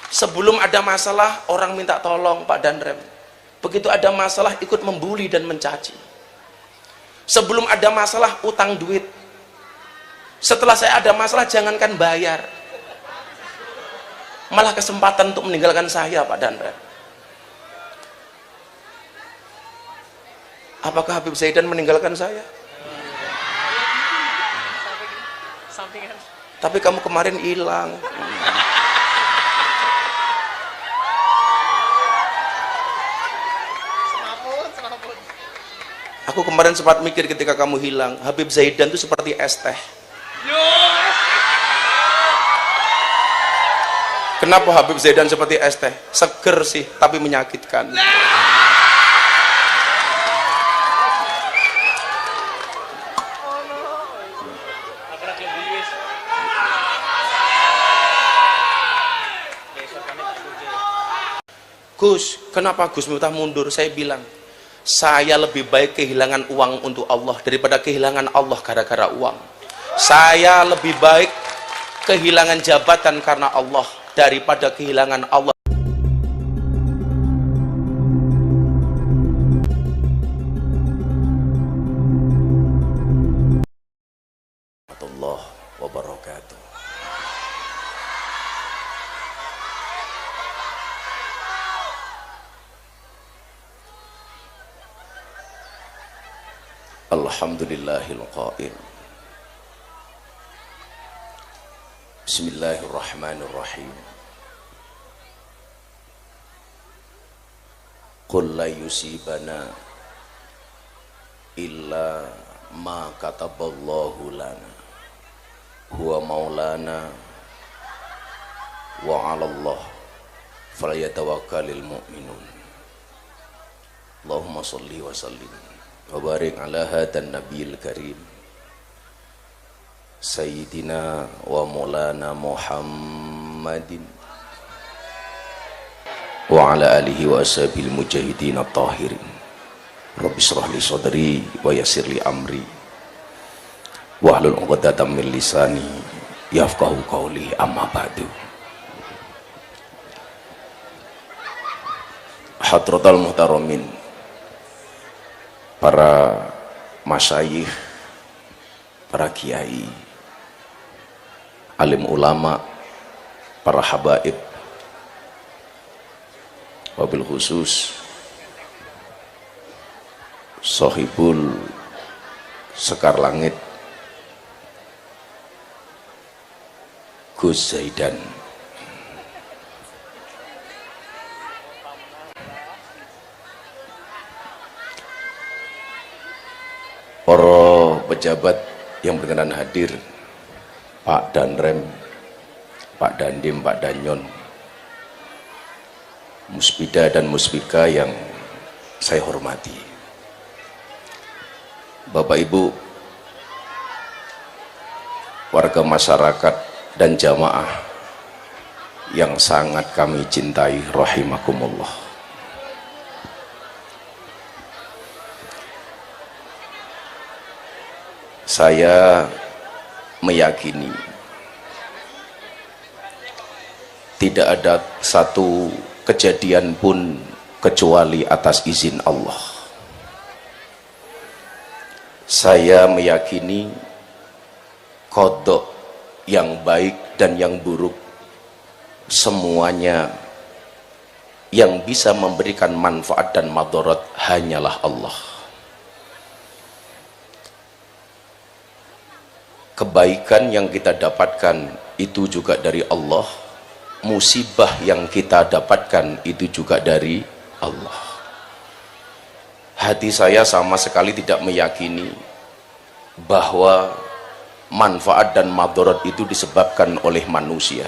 Sebelum ada masalah orang minta tolong Pak Danrem, begitu ada masalah ikut membuli dan mencaci. Sebelum ada masalah utang duit, setelah saya ada masalah jangankan bayar, malah kesempatan untuk meninggalkan saya Pak Danrem. Apakah Habib Zaidan meninggalkan saya? Tapi kamu kemarin hilang. Aku kemarin sempat mikir ketika kamu hilang, Habib Zaidan itu seperti es teh. Kenapa Habib Zaidan seperti es teh? Seger sih, tapi menyakitkan. Gus, kenapa Gus Miftah mundur? Saya bilang, saya lebih baik kehilangan uang untuk Allah daripada kehilangan Allah gara-gara uang. Saya lebih baik kehilangan jabatan karena Allah daripada kehilangan Allah. Warahmatullahi wabarakatuh. Alhamdulillahil qail. Bismillahirrahmanirrahim. Qul la yusibana illa ma kataballahu lana huwa maulana wa 'alallah falyatawakkalul mu'minun. Allahumma shalli wa sallim wa barik ala hadan nabiyil karim sayyidina wa maulana Muhammadin wa ala alihi wa ashabil mujahidin at-tahirin. Rabbi shrah li sadri wa yassir li amri wahlul 'uqdatam min lisani yafqahu qawli, amma ba'du. Hadratal muhtaramin, para masyayikh, para kiai, alim ulama, para habaib, wabil khusus Sohibul Sekar Langit Gus Zaidan, para pejabat yang berkenan hadir, Pak Danrem, Pak Dandim, Pak Danyon, Musbida dan Musbika yang saya hormati, Bapak Ibu, warga masyarakat dan jamaah yang sangat kami cintai rahimakumullah. Saya meyakini tidak ada satu kejadian pun kecuali atas izin Allah. Saya meyakini qada yang baik dan yang buruk semuanya yang bisa memberikan manfaat dan madarat hanyalah Allah. Kebaikan yang kita dapatkan itu juga dari Allah, musibah yang kita dapatkan itu juga dari Allah. Hati saya sama sekali tidak meyakini bahwa manfaat dan madarat itu disebabkan oleh manusia.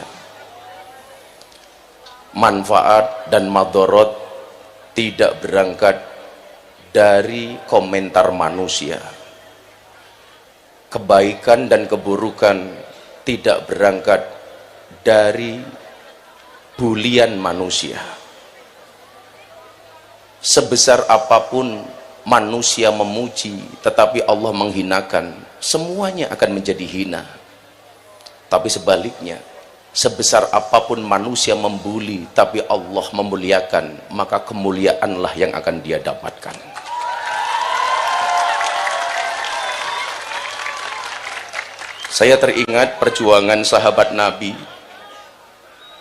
Manfaat dan madarat tidak berangkat dari komentar manusia. Kebaikan dan keburukan tidak berangkat dari bulian manusia. Sebesar apapun manusia memuji tetapi Allah menghinakan, semuanya akan menjadi hina. Tapi sebaliknya, Sebesar apapun manusia membuli, tapi Allah memuliakan, maka kemuliaanlah yang akan dia dapatkan. Saya teringat perjuangan sahabat Nabi,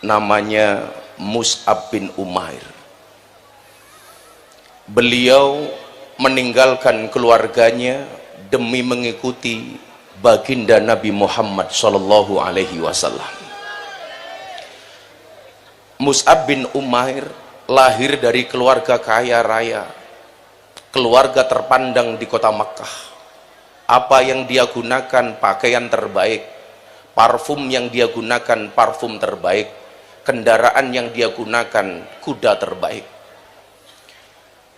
namanya Mus'ab bin Umair. Beliau meninggalkan keluarganya demi mengikuti baginda Nabi Muhammad sallallahu alaihi wasallam. Mus'ab bin Umair lahir dari keluarga kaya raya, keluarga terpandang di kota Makkah. Apa yang dia gunakan pakaian terbaik, parfum yang dia gunakan parfum terbaik, kendaraan yang dia gunakan kuda terbaik.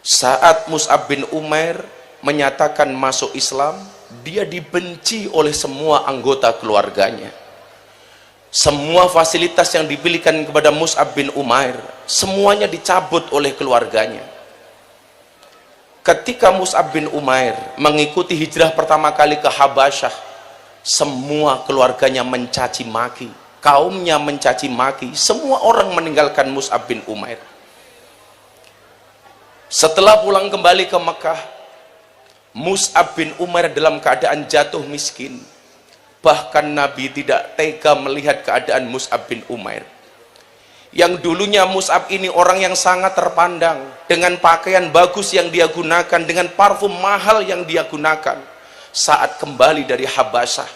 Saat Mus'ab bin Umair menyatakan masuk Islam, dia dibenci oleh semua anggota keluarganya. Semua fasilitas yang diberikan kepada Mus'ab bin Umair semuanya dicabut oleh keluarganya. Ketika Mus'ab bin Umair mengikuti hijrah pertama kali ke Habasyah, semua keluarganya mencaci maki, kaumnya mencaci maki, semua orang meninggalkan Mus'ab bin Umair. Setelah pulang kembali ke Mekah, Mus'ab bin Umair dalam keadaan jatuh miskin. Bahkan Nabi tidak tega melihat keadaan Mus'ab bin Umair. Yang dulunya Mus'ab ini orang yang sangat terpandang, dengan pakaian bagus yang dia gunakan, dengan parfum mahal yang dia gunakan. Saat kembali dari Habasyah,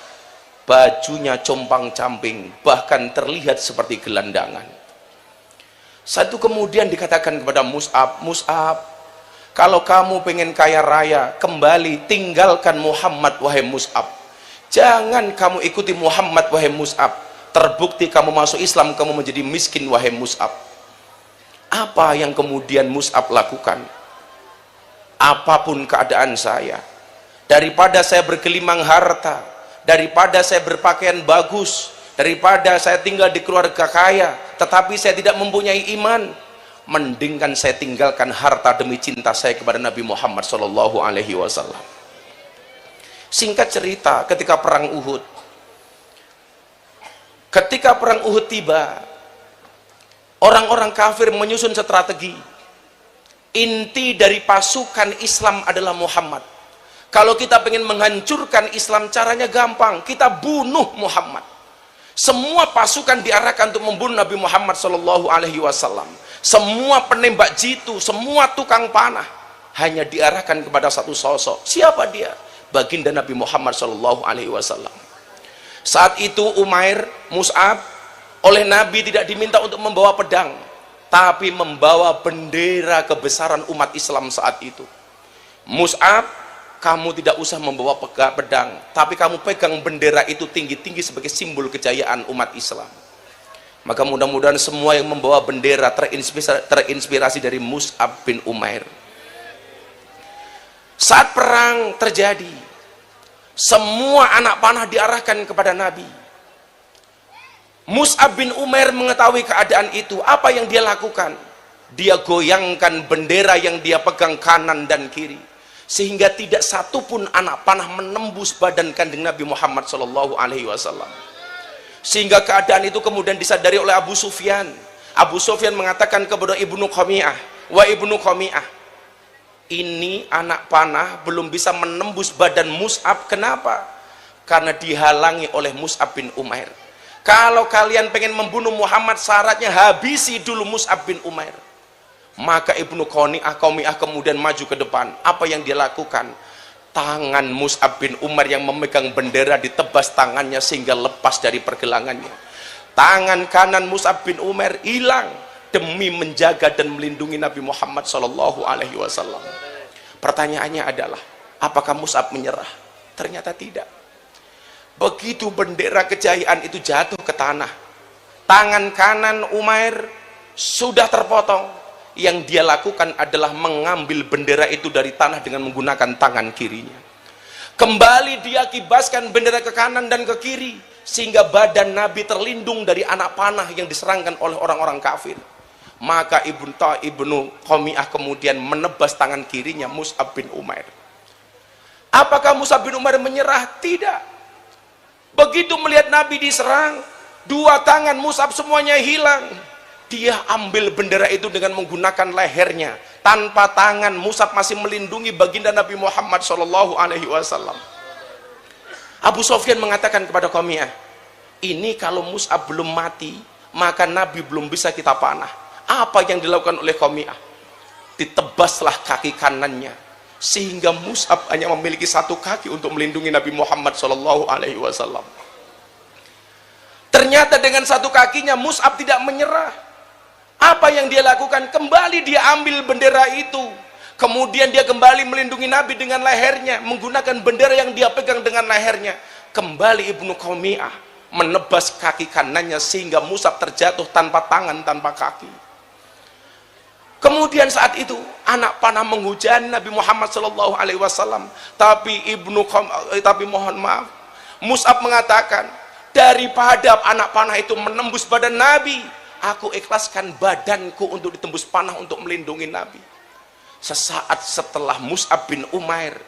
bajunya compang-camping, bahkan terlihat seperti gelandangan. Satu kemudian dikatakan kepada Mus'ab, Mus'ab, kalau kamu pengen kaya raya, kembali tinggalkan Muhammad wahai Mus'ab. Jangan kamu ikuti Muhammad wahai Mus'ab. Terbukti kamu masuk Islam, kamu menjadi miskin wahai Mus'ab. Apa yang kemudian Mus'ab lakukan? Apapun keadaan saya, daripada saya bergelimang harta, daripada saya berpakaian bagus, daripada saya tinggal di keluarga kaya tetapi saya tidak mempunyai iman, mendingkan saya tinggalkan harta demi cinta saya kepada Nabi Muhammad sallallahu alaihi wasallam. Singkat cerita, ketika perang Uhud, tiba, orang-orang kafir menyusun strategi. Inti dari pasukan Islam adalah Muhammad. Kalau kita ingin menghancurkan Islam, caranya gampang, kita bunuh Muhammad. Semua pasukan diarahkan untuk membunuh Nabi Muhammad sallallahu alaihi wasallam. Semua penembak jitu, semua tukang panah hanya diarahkan kepada satu sosok. Siapa dia? Baginda Nabi Muhammad sallallahu alaihi wasallam. Saat itu Umair, Mus'ab oleh Nabi tidak diminta untuk membawa pedang, tapi membawa bendera kebesaran umat Islam saat itu. Mus'ab, kamu tidak usah membawa pedang, tapi kamu pegang bendera itu tinggi-tinggi sebagai simbol kejayaan umat Islam. Maka mudah-mudahan semua yang membawa bendera terinspirasi dari Mus'ab bin Umair. Saat perang terjadi, semua anak panah diarahkan kepada Nabi. Mus'ab bin Umair mengetahui keadaan itu. Apa yang dia lakukan? Dia goyangkan bendera yang dia pegang kanan dan kiri, sehingga tidak satupun anak panah menembus badan kanjeng Nabi Muhammad sallallahu alaihi wasallam. Sehingga keadaan itu kemudian disadari oleh Abu Sufyan. Abu Sufyan mengatakan kepada Ibnu Qami'ah, wa Ibnu Qami'ah, ini anak panah belum bisa menembus badan Mus'ab. Kenapa? Karena dihalangi oleh Mus'ab bin Umair. Kalau kalian pengen membunuh Muhammad, syaratnya habisi dulu Mus'ab bin Umair. Maka Ibnu Qami'ah kemudian maju ke depan. Apa yang dia lakukan? Tangan Mus'ab bin Umair yang memegang bendera ditebas tangannya sehingga lepas dari pergelangannya. Tangan kanan Mus'ab bin Umair hilang demi menjaga dan melindungi Nabi Muhammad sallallahu alaihi wasallam. Pertanyaannya adalah, apakah Mus'ab menyerah? Ternyata tidak. Begitu bendera kejayaan itu jatuh ke tanah, tangan kanan Umair sudah terpotong. Yang dia lakukan adalah mengambil bendera itu dari tanah dengan menggunakan tangan kirinya. Kembali dia kibaskan bendera ke kanan dan ke kiri, sehingga badan Nabi terlindung dari anak panah yang diserangkan oleh orang-orang kafir. Maka Ibnu Qami'ah kemudian menebas tangan kirinya Mus'ab bin Umair. Apakah Mus'ab bin Umair menyerah? Tidak. Begitu melihat Nabi diserang, Dua tangan Mus'ab semuanya hilang. Dia ambil bendera itu dengan menggunakan lehernya, tanpa tangan. Mus'ab masih melindungi baginda Nabi Muhammad SAW. Abu Sufyan mengatakan kepada Qamiyah, ini kalau Mus'ab belum mati, maka Nabi belum bisa kita panah. Apa yang dilakukan oleh Qamiyah? Ditebaslah kaki kanannya, sehingga Mus'ab hanya memiliki satu kaki untuk melindungi Nabi Muhammad SAW. Ternyata dengan satu kakinya Mus'ab tidak menyerah. Apa yang dia lakukan? Kembali dia ambil bendera itu, kemudian dia kembali melindungi Nabi dengan lehernya, menggunakan bendera yang dia pegang dengan lehernya. Kembali Ibnu Qamiyah menebas kaki kanannya sehingga Mus'ab terjatuh tanpa tangan, tanpa kaki. Kemudian saat itu anak panah menghujani Nabi Muhammad SAW, tapi mohon maaf, Mus'ab mengatakan, daripada anak panah itu menembus badan Nabi, aku ikhlaskan badanku untuk ditembus panah untuk melindungi Nabi. Sesaat setelah Mus'ab bin Umair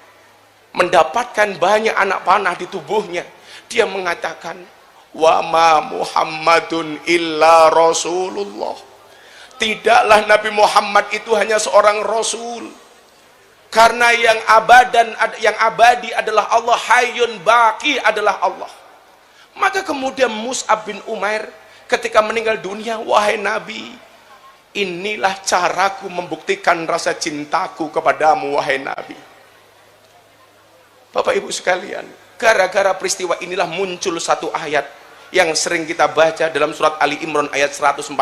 mendapatkan banyak anak panah di tubuhnya, dia mengatakan, wa ma Muhammadun illa Rasulullah. Tidaklah Nabi Muhammad itu hanya seorang Rasul, karena yang abadi adalah Allah, hayyun baqi adalah Allah. Maka kemudian Mus'ab bin Umair ketika meninggal dunia, wahai Nabi, inilah caraku membuktikan rasa cintaku kepadamu, wahai Nabi. Bapak Ibu sekalian, gara-gara peristiwa inilah muncul satu ayat yang sering kita baca dalam surat Ali Imran ayat 144.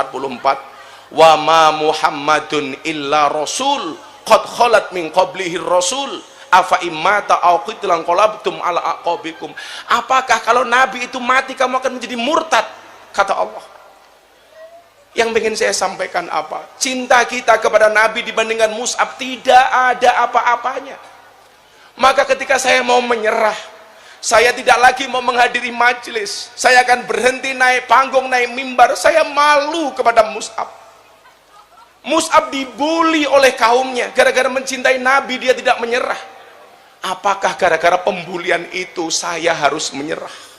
Wa ma Muhammadun illa rasul qad khalat min qablihi rasul afa immata aw qutilan qalabtum ala aqabikum. Apakah kalau Nabi itu mati kamu akan menjadi murtad? Kata Allah. Yang ingin saya sampaikan apa? Cinta kita kepada Nabi dibandingkan Mus'ab tidak ada apa-apanya. Maka ketika saya mau menyerah, saya tidak lagi mau menghadiri majelis, saya akan berhenti naik panggung, naik mimbar. Saya malu kepada Mus'ab. Mus'ab dibully oleh kaumnya gara-gara mencintai Nabi, dia tidak menyerah. Apakah gara-gara pembulian itu saya harus menyerah?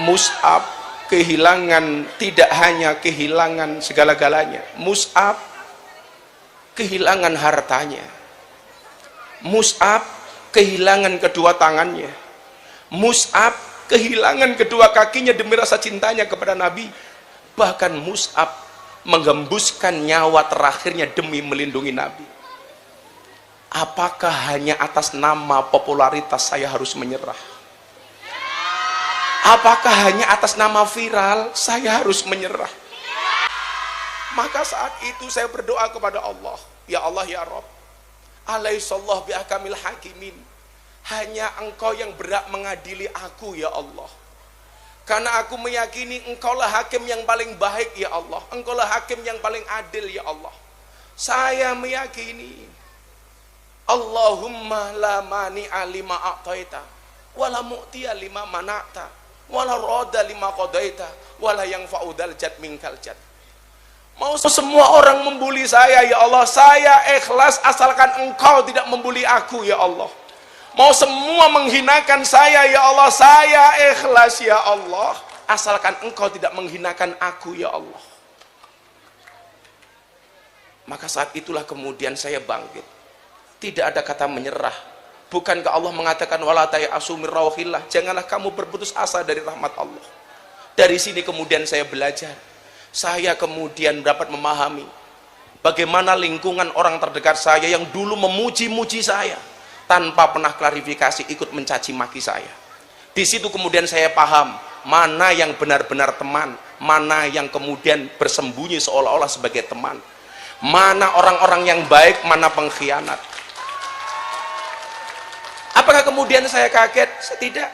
Mus'ab kehilangan, tidak hanya kehilangan segala-galanya, Mus'ab kehilangan hartanya, Mus'ab kehilangan kedua tangannya, Mus'ab kehilangan kedua kakinya demi rasa cintanya kepada Nabi. Bahkan Mus'ab menggembuskan nyawa terakhirnya demi melindungi Nabi. Apakah hanya atas nama popularitas saya harus menyerah? Apakah hanya atas nama viral saya harus menyerah? Maka saat itu saya berdoa kepada Allah, ya Allah ya Rabb, alaihissallahu bihakamil hakimin, hanya Engkau yang berhak mengadili aku ya Allah, karena aku meyakini Engkaulah hakim yang paling baik ya Allah, Engkaulah hakim yang paling adil ya Allah. Saya meyakini Allahumma la mani'a lima a'taita wala mu'tiya lima mana'ta wala roda lima qadaita wala yang fa'udal jad minkal jad. Mau semua orang membuli saya ya Allah, saya ikhlas asalkan Engkau tidak membuli aku ya Allah. Mau semua menghinakan saya ya Allah, saya ikhlas ya Allah asalkan Engkau tidak menghinakan aku ya Allah. Maka saat itulah kemudian saya bangkit. Tidak ada kata menyerah. Bukankah Allah mengatakan wala ta'asu min rauhillah, janganlah kamu berputus asa dari rahmat Allah. Dari sini kemudian saya belajar. Saya kemudian dapat memahami bagaimana lingkungan orang terdekat saya yang dulu memuji-muji saya tanpa pernah klarifikasi ikut mencaci maki saya. Di situ kemudian saya paham mana yang benar-benar teman, mana yang kemudian bersembunyi seolah-olah sebagai teman, mana orang-orang yang baik, mana pengkhianat. Apakah kemudian saya kaget? Saya tidak.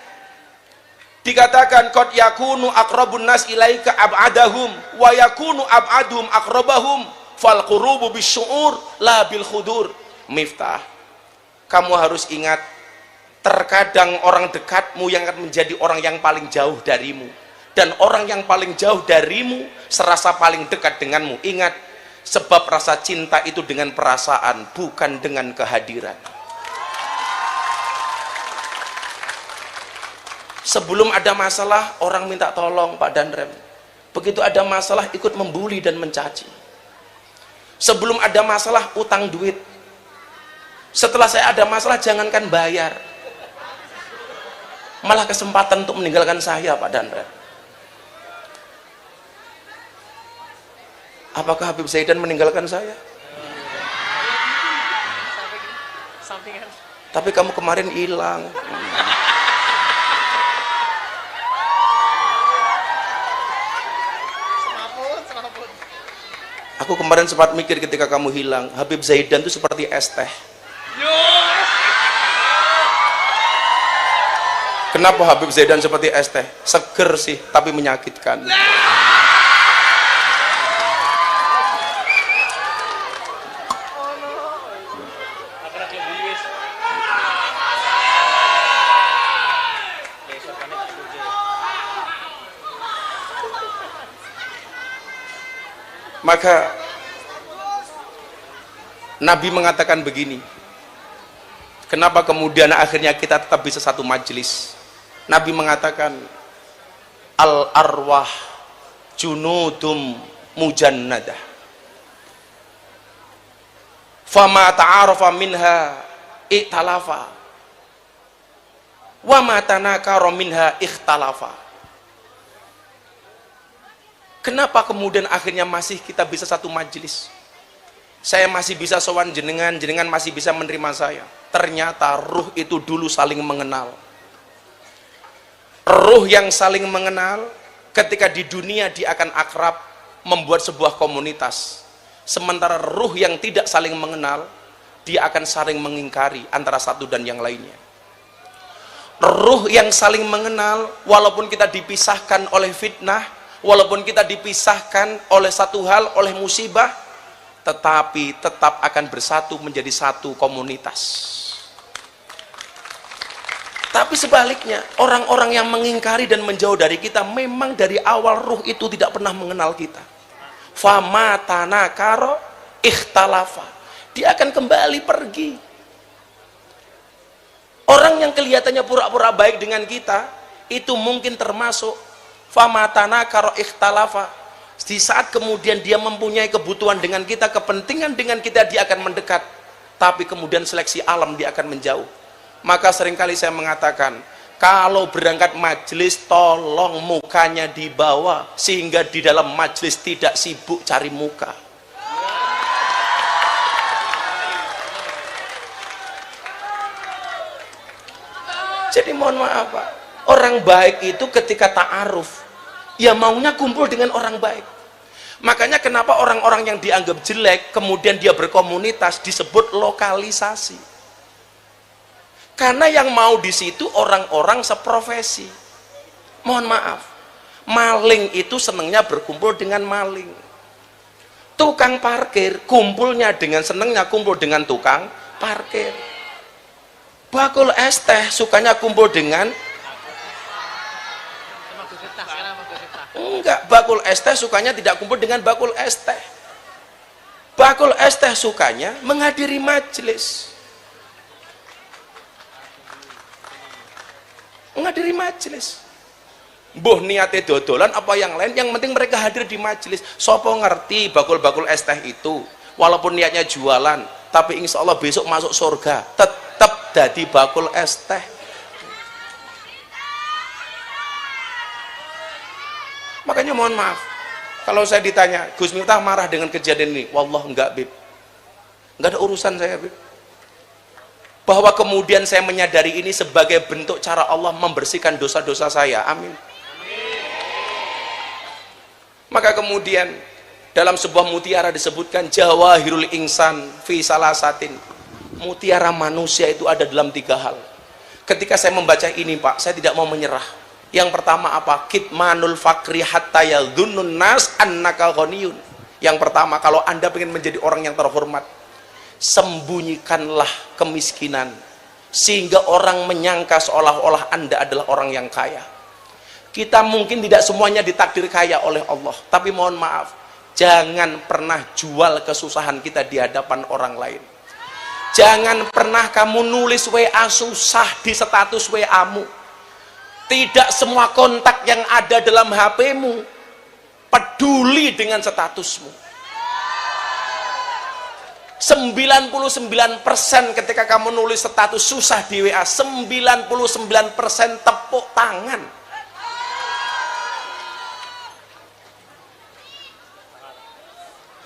Dikatakan qad yakunu aqrabun nas ilaika ab'adahum wa yakunu ab'aduhum aqrabahum fal qurubu bisyu'ur la bil khudur. Miftah, kamu harus ingat, terkadang orang dekatmu yang akan menjadi orang yang paling jauh darimu, dan orang yang paling jauh darimu serasa paling dekat denganmu. Ingat, sebab rasa cinta itu dengan perasaan, bukan dengan kehadiran. Sebelum ada masalah, orang minta tolong Pak Danrem. Begitu ada masalah, ikut membuli dan mencaci. Sebelum ada masalah, utang duit. Setelah saya ada masalah, jangankan bayar, malah kesempatan untuk meninggalkan saya Pak Danrem. Apakah Habib Zaidan meninggalkan saya? Tapi kamu kemarin hilang. Aku kemarin sempat mikir ketika kamu hilang, Habib Zaidan itu seperti es teh. Kenapa Habib Zaidan seperti es teh? Seger sih, tapi menyakitkan. Maka Nabi mengatakan begini, kenapa kemudian akhirnya kita tetap bisa satu majelis? Nabi mengatakan, al arwah junudum mujannadah, fama ta'arafa minha iktalafa, wa ma tanakara minha ikhtalafa. Kenapa kemudian akhirnya masih kita bisa satu majelis? Saya masih bisa sowan jenengan, jenengan masih bisa menerima saya. Ternyata ruh itu dulu saling mengenal. Ruh yang saling mengenal, ketika di dunia dia akan akrab, membuat sebuah komunitas. Sementara ruh yang tidak saling mengenal, dia akan saling mengingkari antara satu dan yang lainnya. Ruh yang saling mengenal, walaupun kita dipisahkan oleh fitnah, walaupun kita dipisahkan oleh satu hal, oleh musibah, tetapi tetap akan bersatu menjadi satu komunitas. Tapi sebaliknya, orang-orang yang mengingkari dan menjauh dari kita, memang dari awal ruh itu tidak pernah mengenal kita. Fama tanakaro ikhtalafa, dia akan kembali pergi. Orang yang kelihatannya pura-pura baik dengan kita, itu mungkin termasuk fama tanakaro ikhtalafa. Di saat kemudian dia mempunyai kebutuhan dengan kita, kepentingan dengan kita, dia akan mendekat, tapi kemudian seleksi alam dia akan menjauh. Maka seringkali saya mengatakan, kalau berangkat majelis tolong mukanya dibawa, sehingga di dalam majelis tidak sibuk cari muka. Jadi mohon maaf Pak, orang baik itu ketika ta'aruf, ya maunya kumpul dengan orang baik. Makanya kenapa orang-orang yang dianggap jelek kemudian dia berkomunitas disebut lokalisasi. Karena yang mau di situ orang-orang seprofesi. Mohon maaf, maling itu senangnya berkumpul dengan maling. Tukang parkir kumpulnya dengan senangnya kumpul dengan tukang parkir. Bakul es teh sukanya kumpul dengan enggak, bakul es teh sukanya tidak kumpul dengan bakul es teh. Bakul es teh sukanya menghadiri majelis. Menghadiri majelis. Mbuh niate dodolan apa yang lain, yang penting mereka hadir di majelis. Sopo ngerti bakul-bakul es teh itu, walaupun niatnya jualan, tapi insya Allah besok masuk surga, tetap jadi bakul es teh. Makanya mohon maaf, kalau saya ditanya, Gus Miftah marah dengan kejadian ini, wallah enggak Bib, enggak ada urusan saya Bib. Bahwa kemudian saya menyadari ini sebagai bentuk cara Allah membersihkan dosa-dosa saya, amin. Maka kemudian dalam sebuah mutiara disebutkan jawahirul insan fi salasatin, mutiara manusia itu ada dalam 3 hal. Ketika saya membaca ini Pak, saya tidak mau menyerah. Yang pertama apa? Kitmanul fakri hatta yadhunnun nas annaka ghaniyun. Yang pertama, kalau Anda ingin menjadi orang yang terhormat, sembunyikanlah kemiskinan sehingga orang menyangka seolah-olah Anda adalah orang yang kaya. Kita mungkin tidak semuanya ditakdir kaya oleh Allah, tapi mohon maaf, jangan pernah jual kesusahan kita di hadapan orang lain. Jangan pernah kamu nulis WA susah di status WA-mu. Tidak semua kontak yang ada dalam HP-mu peduli dengan statusmu. 99% ketika kamu nulis status susah di WA, 99% tepuk tangan.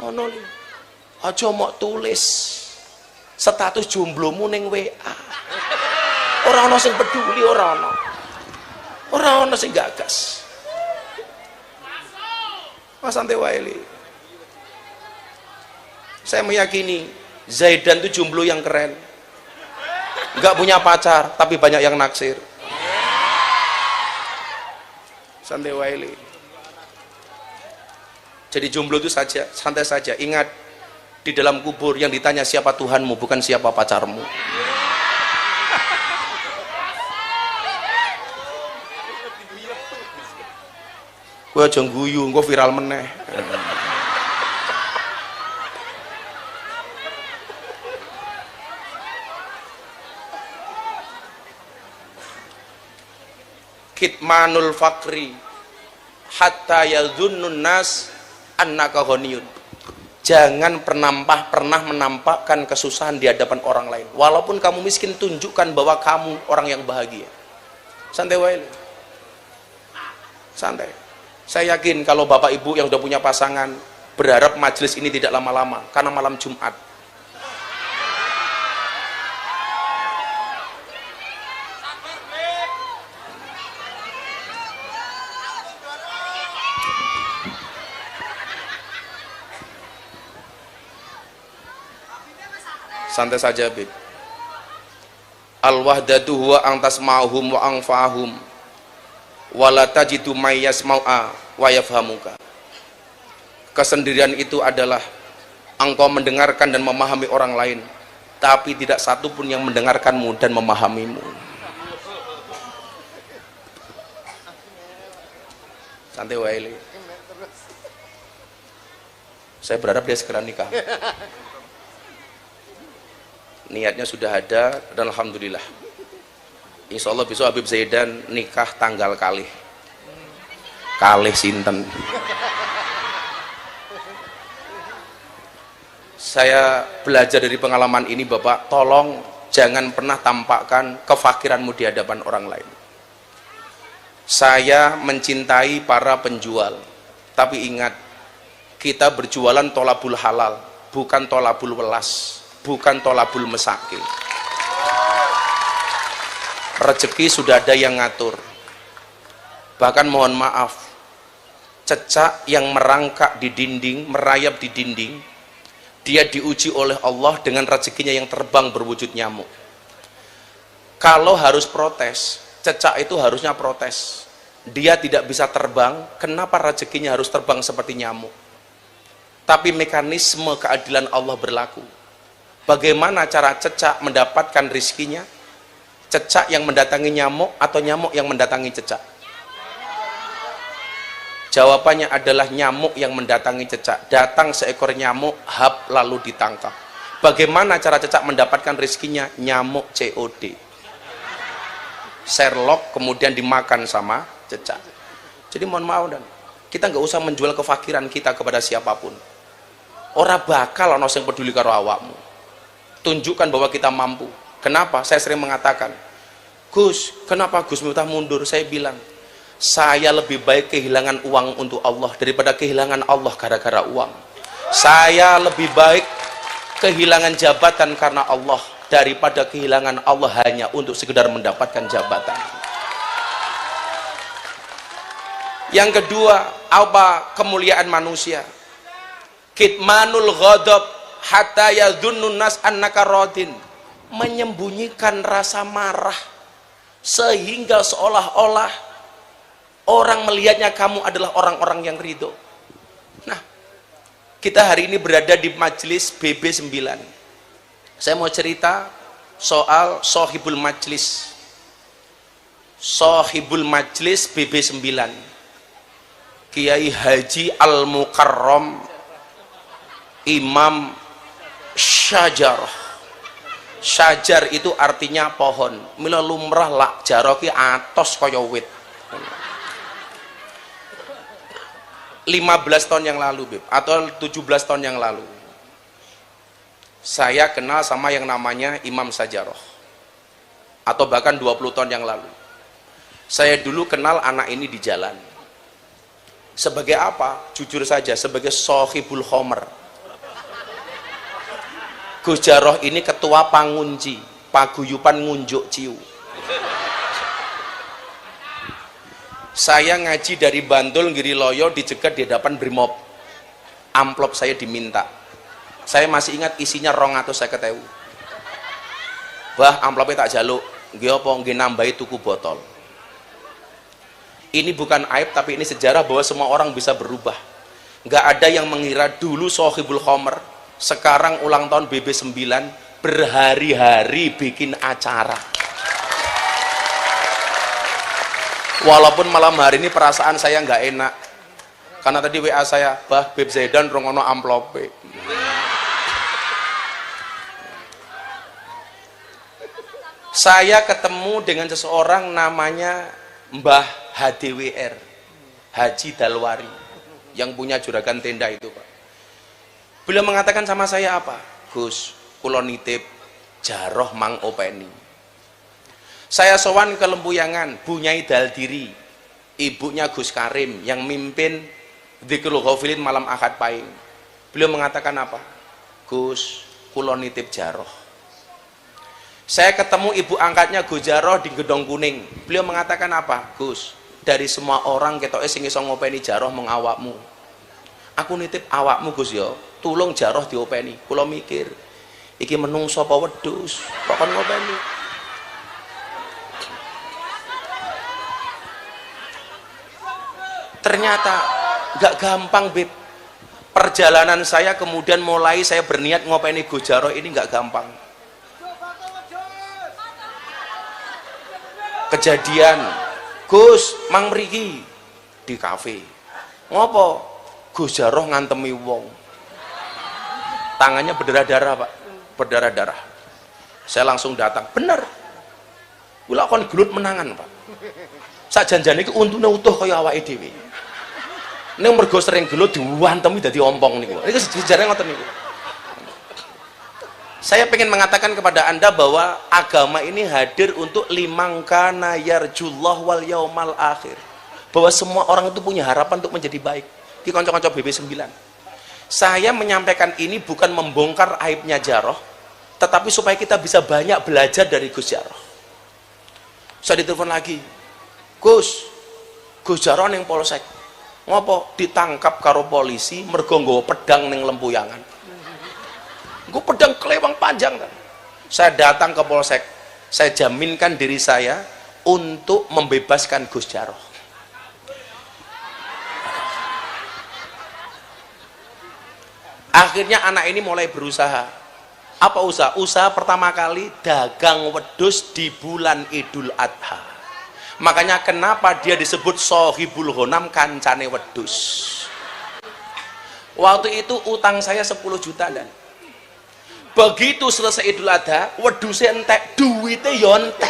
Ono aja mau tulis status jomblomu ning WA. Ora ono sing peduli, ora ono sing gagas. Mas santai wae. Saya meyakini Zaidan itu jomblo yang keren, nggak punya pacar tapi banyak yang naksir. Santai wae. Jadi jomblo itu saja, santai saja. Ingat, di dalam kubur yang ditanya siapa Tuhanmu, bukan siapa pacarmu. Gue aja guyu, gue viral meneh. Kitmanul fakri hatta yadhunnun nas annaka ghaniyun. Jangan pernah menampakkan kesusahan di hadapan orang lain. Walaupun kamu miskin, tunjukkan bahwa kamu orang yang bahagia. Santai wae. Santai. Saya yakin kalau bapak ibu yang sudah punya pasangan berharap majelis ini tidak lama-lama karena malam Jumat. Santai saja, Bib. Al-wahdatu huwa ang tasma'uhum wa angfa'ahum wa la tajidu may yasmau'a wa yafhamuka. Kesendirian itu adalah engkau mendengarkan dan memahami orang lain, tapi tidak satu pun yang mendengarkanmu dan memahamimu. Santai wae. Saya berharap dia segera nikah. Niatnya sudah ada dan alhamdulillah. Insya Allah besok Habib Zaidan nikah tanggal kalih sinten. Saya belajar dari pengalaman ini, Bapak, tolong jangan pernah tampakkan kefakiranmu di hadapan orang lain. Saya mencintai para penjual, tapi ingat, kita berjualan tolabul halal, bukan tolabul welas, bukan tolabul mesake. Rezeki sudah ada yang ngatur. Bahkan mohon maaf, cecak yang merangkak di dinding, merayap di dinding, dia diuji oleh Allah dengan rezekinya yang terbang berwujud nyamuk. Kalau harus protes, cecak itu harusnya protes. Dia tidak bisa terbang, kenapa rezekinya harus terbang seperti nyamuk? Tapi mekanisme keadilan Allah berlaku. Bagaimana cara cecak mendapatkan rizkinya? Cecak yang mendatangi nyamuk atau nyamuk yang mendatangi cecak? Jawabannya adalah nyamuk yang mendatangi cecak. Datang seekor nyamuk, hap, lalu ditangkap. Bagaimana cara cecak mendapatkan rizkinya? Nyamuk COD. Sherlock kemudian dimakan sama cecak. Jadi mohon maaf, dan kita nggak usah menjual kefakiran kita kepada siapapun. Ora bakal ono sing peduli karo awakmu. Tunjukkan bahwa kita mampu. Kenapa? Saya sering mengatakan, Gus, kenapa Gus Miftah mundur? Saya bilang, saya lebih baik kehilangan uang untuk Allah daripada kehilangan Allah gara-gara uang. Saya lebih baik kehilangan jabatan karena Allah daripada kehilangan Allah hanya untuk sekedar mendapatkan jabatan. Yang kedua, apa kemuliaan manusia? Kitmanul ghadab hatta yadhunnun nas annaka radin. Menyembunyikan rasa marah sehingga seolah-olah orang melihatnya kamu adalah orang-orang yang ridho. Nah, Kita hari ini berada di majelis BB9. Saya mau cerita soal sohibul majlis. Sohibul majlis BB9, Kiai Haji Al-Mukarram Imam Syajarah. Syajar itu artinya pohon. Mila lumrah lak jaroki atos kaya wit. 15 tahun yang lalu, Beb, atau 17 tahun yang lalu, saya kenal sama yang namanya Imam Syajarah. Atau bahkan 20 tahun yang lalu. Saya dulu kenal anak ini di jalan. Sebagai apa? Jujur saja, sebagai sohibul khomer. Gus Jarrah ini ketua pangunci paguyupan ngunjuk ciu. Saya ngaji dari Bantul Giriloyo, dicegat di hadapan Brimob. Amplop saya diminta. Saya masih ingat isinya 250.000. Bah, amplopnya tak jaluk. Nggih apa nggih nambahi tuku botol. Ini bukan aib, tapi ini sejarah bahwa semua orang bisa berubah. Nggak ada yang mengira dulu sohibul khomer, sekarang ulang tahun BB9, berhari-hari bikin acara. Walaupun malam hari ini perasaan saya nggak enak, karena tadi WA saya, bah Beb Zaidan rongono amplope. Saya ketemu dengan seseorang namanya Mbah HDWR, Haji Dalwari, yang punya juragan tenda itu, Pak. Beliau mengatakan sama saya apa? Gus, kula nitip Jarrah mang openi. Saya sowan ke Lempuyangan, Bu Nyai Daldiri, ibunya Gus Karim yang mimpin Dzikrul Ghafilin malam Ahad Pahing. Beliau mengatakan apa? Gus, kula nitip Jarrah. Saya ketemu ibu angkatnya Gus Jarrah di Gedong Kuning. Beliau mengatakan apa? Gus, dari semua orang ketoke sing iso ngopeni Jarrah mung awakmu. Aku nitip awakmu Gus ya, tulung Jarrah diopeni. Kula mikir, iki menungso apa wedhus kok kon ngopeni. Ternyata gak gampang, Beb. Perjalanan saya kemudian mulai saya berniat ngopeni Gus Jarrah ini gak gampang. Kejadian, Gus, mang mriki di kafe. Ngopo? Gus Jarrah ngantemi wong. Tangannya berdarah-darah, Pak. Berdarah-darah. Saya langsung datang. Bener. Kula kon gelut menangan, Pak. Sak janjane iki untune utuh kaya awake dhewe. Ning mergo sering gelut diwantemi dadi ompong niku. Niku sejarah ngoten niku. Saya ingin mengatakan kepada Anda bahwa agama ini hadir untuk limangkana yarjullah wal yaumal akhir. Bahwa semua orang itu punya harapan untuk menjadi baik. Di konco-konco BB9. Saya menyampaikan ini bukan membongkar aibnya Jarrah, tetapi supaya kita bisa banyak belajar dari Gus Jarrah. Saya ditelepon lagi. Gus Jarrah ning polsek. Ngopo? Ditangkap karo polisi mergo nggawa pedang ning Lempuyangan. Gue pedang kelewang panjang kan. Saya datang ke polsek, saya jaminkan diri saya untuk membebaskan Gus Jarrah. Akhirnya anak ini mulai berusaha. Apa usaha? Usaha pertama kali dagang wedhus di bulan Idul Adha. Makanya kenapa dia disebut sohibul ghanam, kancane wedhus. Waktu itu utang saya 10 juta dan begitu selesai Idul Adha, wedhuse entek, duwite yo entek.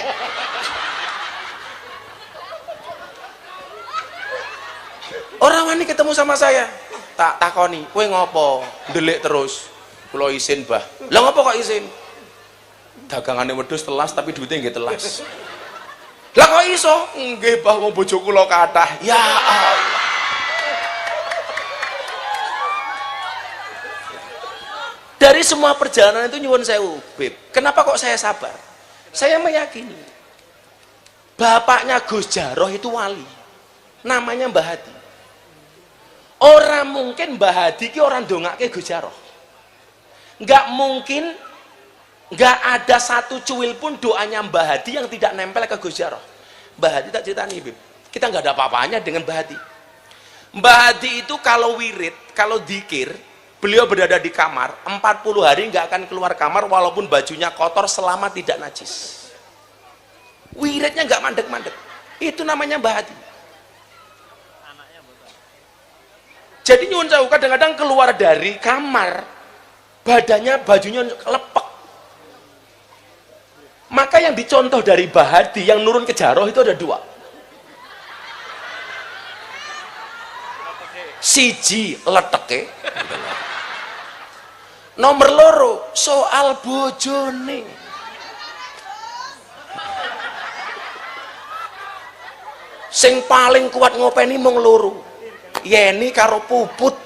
Orang wani ketemu sama saya, tak takoni, kowe ngopo? Ndelik terus. Kula izin, Bah. Lah ngopo kok izin? Dagangane wedhus telas tapi duwite nggih telas. Lah kok iso? Nggih, Bah, wong bojo kula kathah. Ya Allah. Dari semua perjalanan itu nyuwun sewu, Beb. Kenapa kok saya sabar? Saya meyakini bapaknya Gus Jarrah itu wali. Namanya Mbah Hadi. Orang mungkin Mbah Hadi ki orang dongake Gus Jarrah. Nggak mungkin, nggak ada satu cuil pun doanya Mbah Hadi yang tidak nempel ke Gus Jarrah. Mbah Hadi tak cerita nih, Beb. Kita nggak ada apa-apanya dengan Mbah Hadi. Mbah Hadi itu kalau wirid, kalau dzikir, Beliau berada di kamar 40 hari nggak akan keluar kamar walaupun bajunya kotor selama tidak najis. Wiridnya nggak mandek-mandek. Itu namanya Mbah Hadi. Jadi nyuwun sewu kadang-kadang keluar dari kamar bajunya lepek. Maka yang dicontoh dari Mbah Hadi yang nurun ke Jaroh itu ada dua. Siji leteke, nomor loro soal bojone. Sing paling kuat ngopeni mung loro, Yeni karo Puput.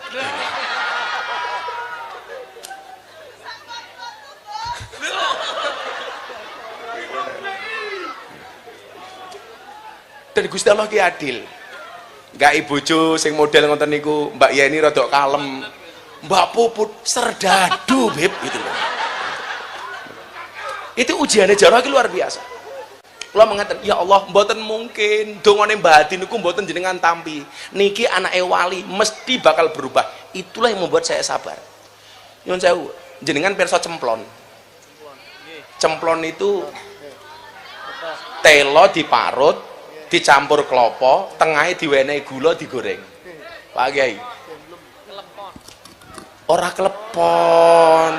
Dan Gusti Allah ki adil. Gak bojo sing model ngoten niku Mbak Yeni rada kalem, Mbak Puput serdadu beb gitu loh. Itu ujiannya Jaroh luar biasa. Kula mengatakan ya Allah mboten mungkin dongane Mbah Hadi niku mboten jenengan tampi niki anake wali mesti bakal berubah. Itulah yang membuat saya sabar. Nyuwun sewu jenengan pirsa cemplon. Cemplon itu telo diparut dicampur klopo, tengahnya diwenehi gula digoreng. Pak Kiai. Ora klepon.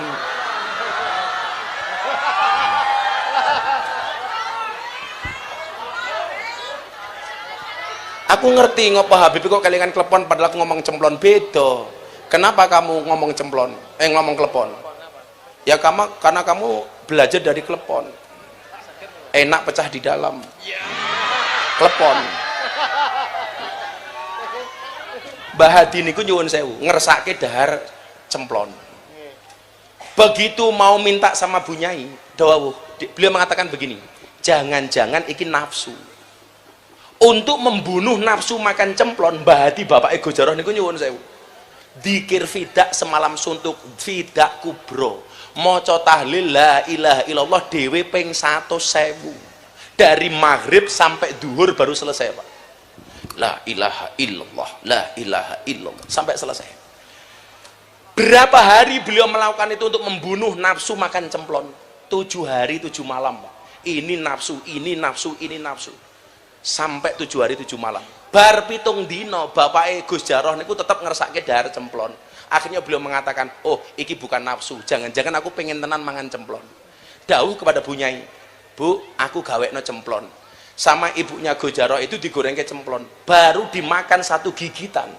Aku ngerti ngopo Habib kok kalian klepon padahal aku ngomong cemplon beda. Kenapa kamu ngomong cemplon? Ngomong klepon. Ya karena kamu belajar dari klepon. Enak pecah di dalam. Klepon. Mbah Hadi niku nyuwun sewu ngersake dahar cemplon. Begitu mau minta sama Bu Nyai dawuh, beliau mengatakan begini, jangan-jangan iki nafsu. Untuk membunuh nafsu makan cemplon, Mbah Hadi bapak Ego Jaroh niku nyuwun sewu dikir fidak semalam suntuk fidak kubro maca tahlil la ilaha illallah dhewe ping 100.000 dari maghrib sampai duhur baru selesai Pak. La ilaha illallah, la ilaha illallah sampai selesai. Berapa hari beliau melakukan itu untuk membunuh nafsu makan cemplon? 7 hari 7 malam Pak. Ini nafsu, ini nafsu, ini nafsu. Sampai 7 hari 7 malam. Bar pitung dino bapak Gus Jaroh niku tetap ngersake dahar cemplon. Akhirnya beliau mengatakan, oh iki bukan nafsu, jangan-jangan aku pengen tenan mangan cemplon. Dawuh kepada Bu Nyai, Bu, aku gawekno cemplon. Sama ibunya Gus Jaroh itu digoreng ke cemplon. Baru dimakan 1 gigitan.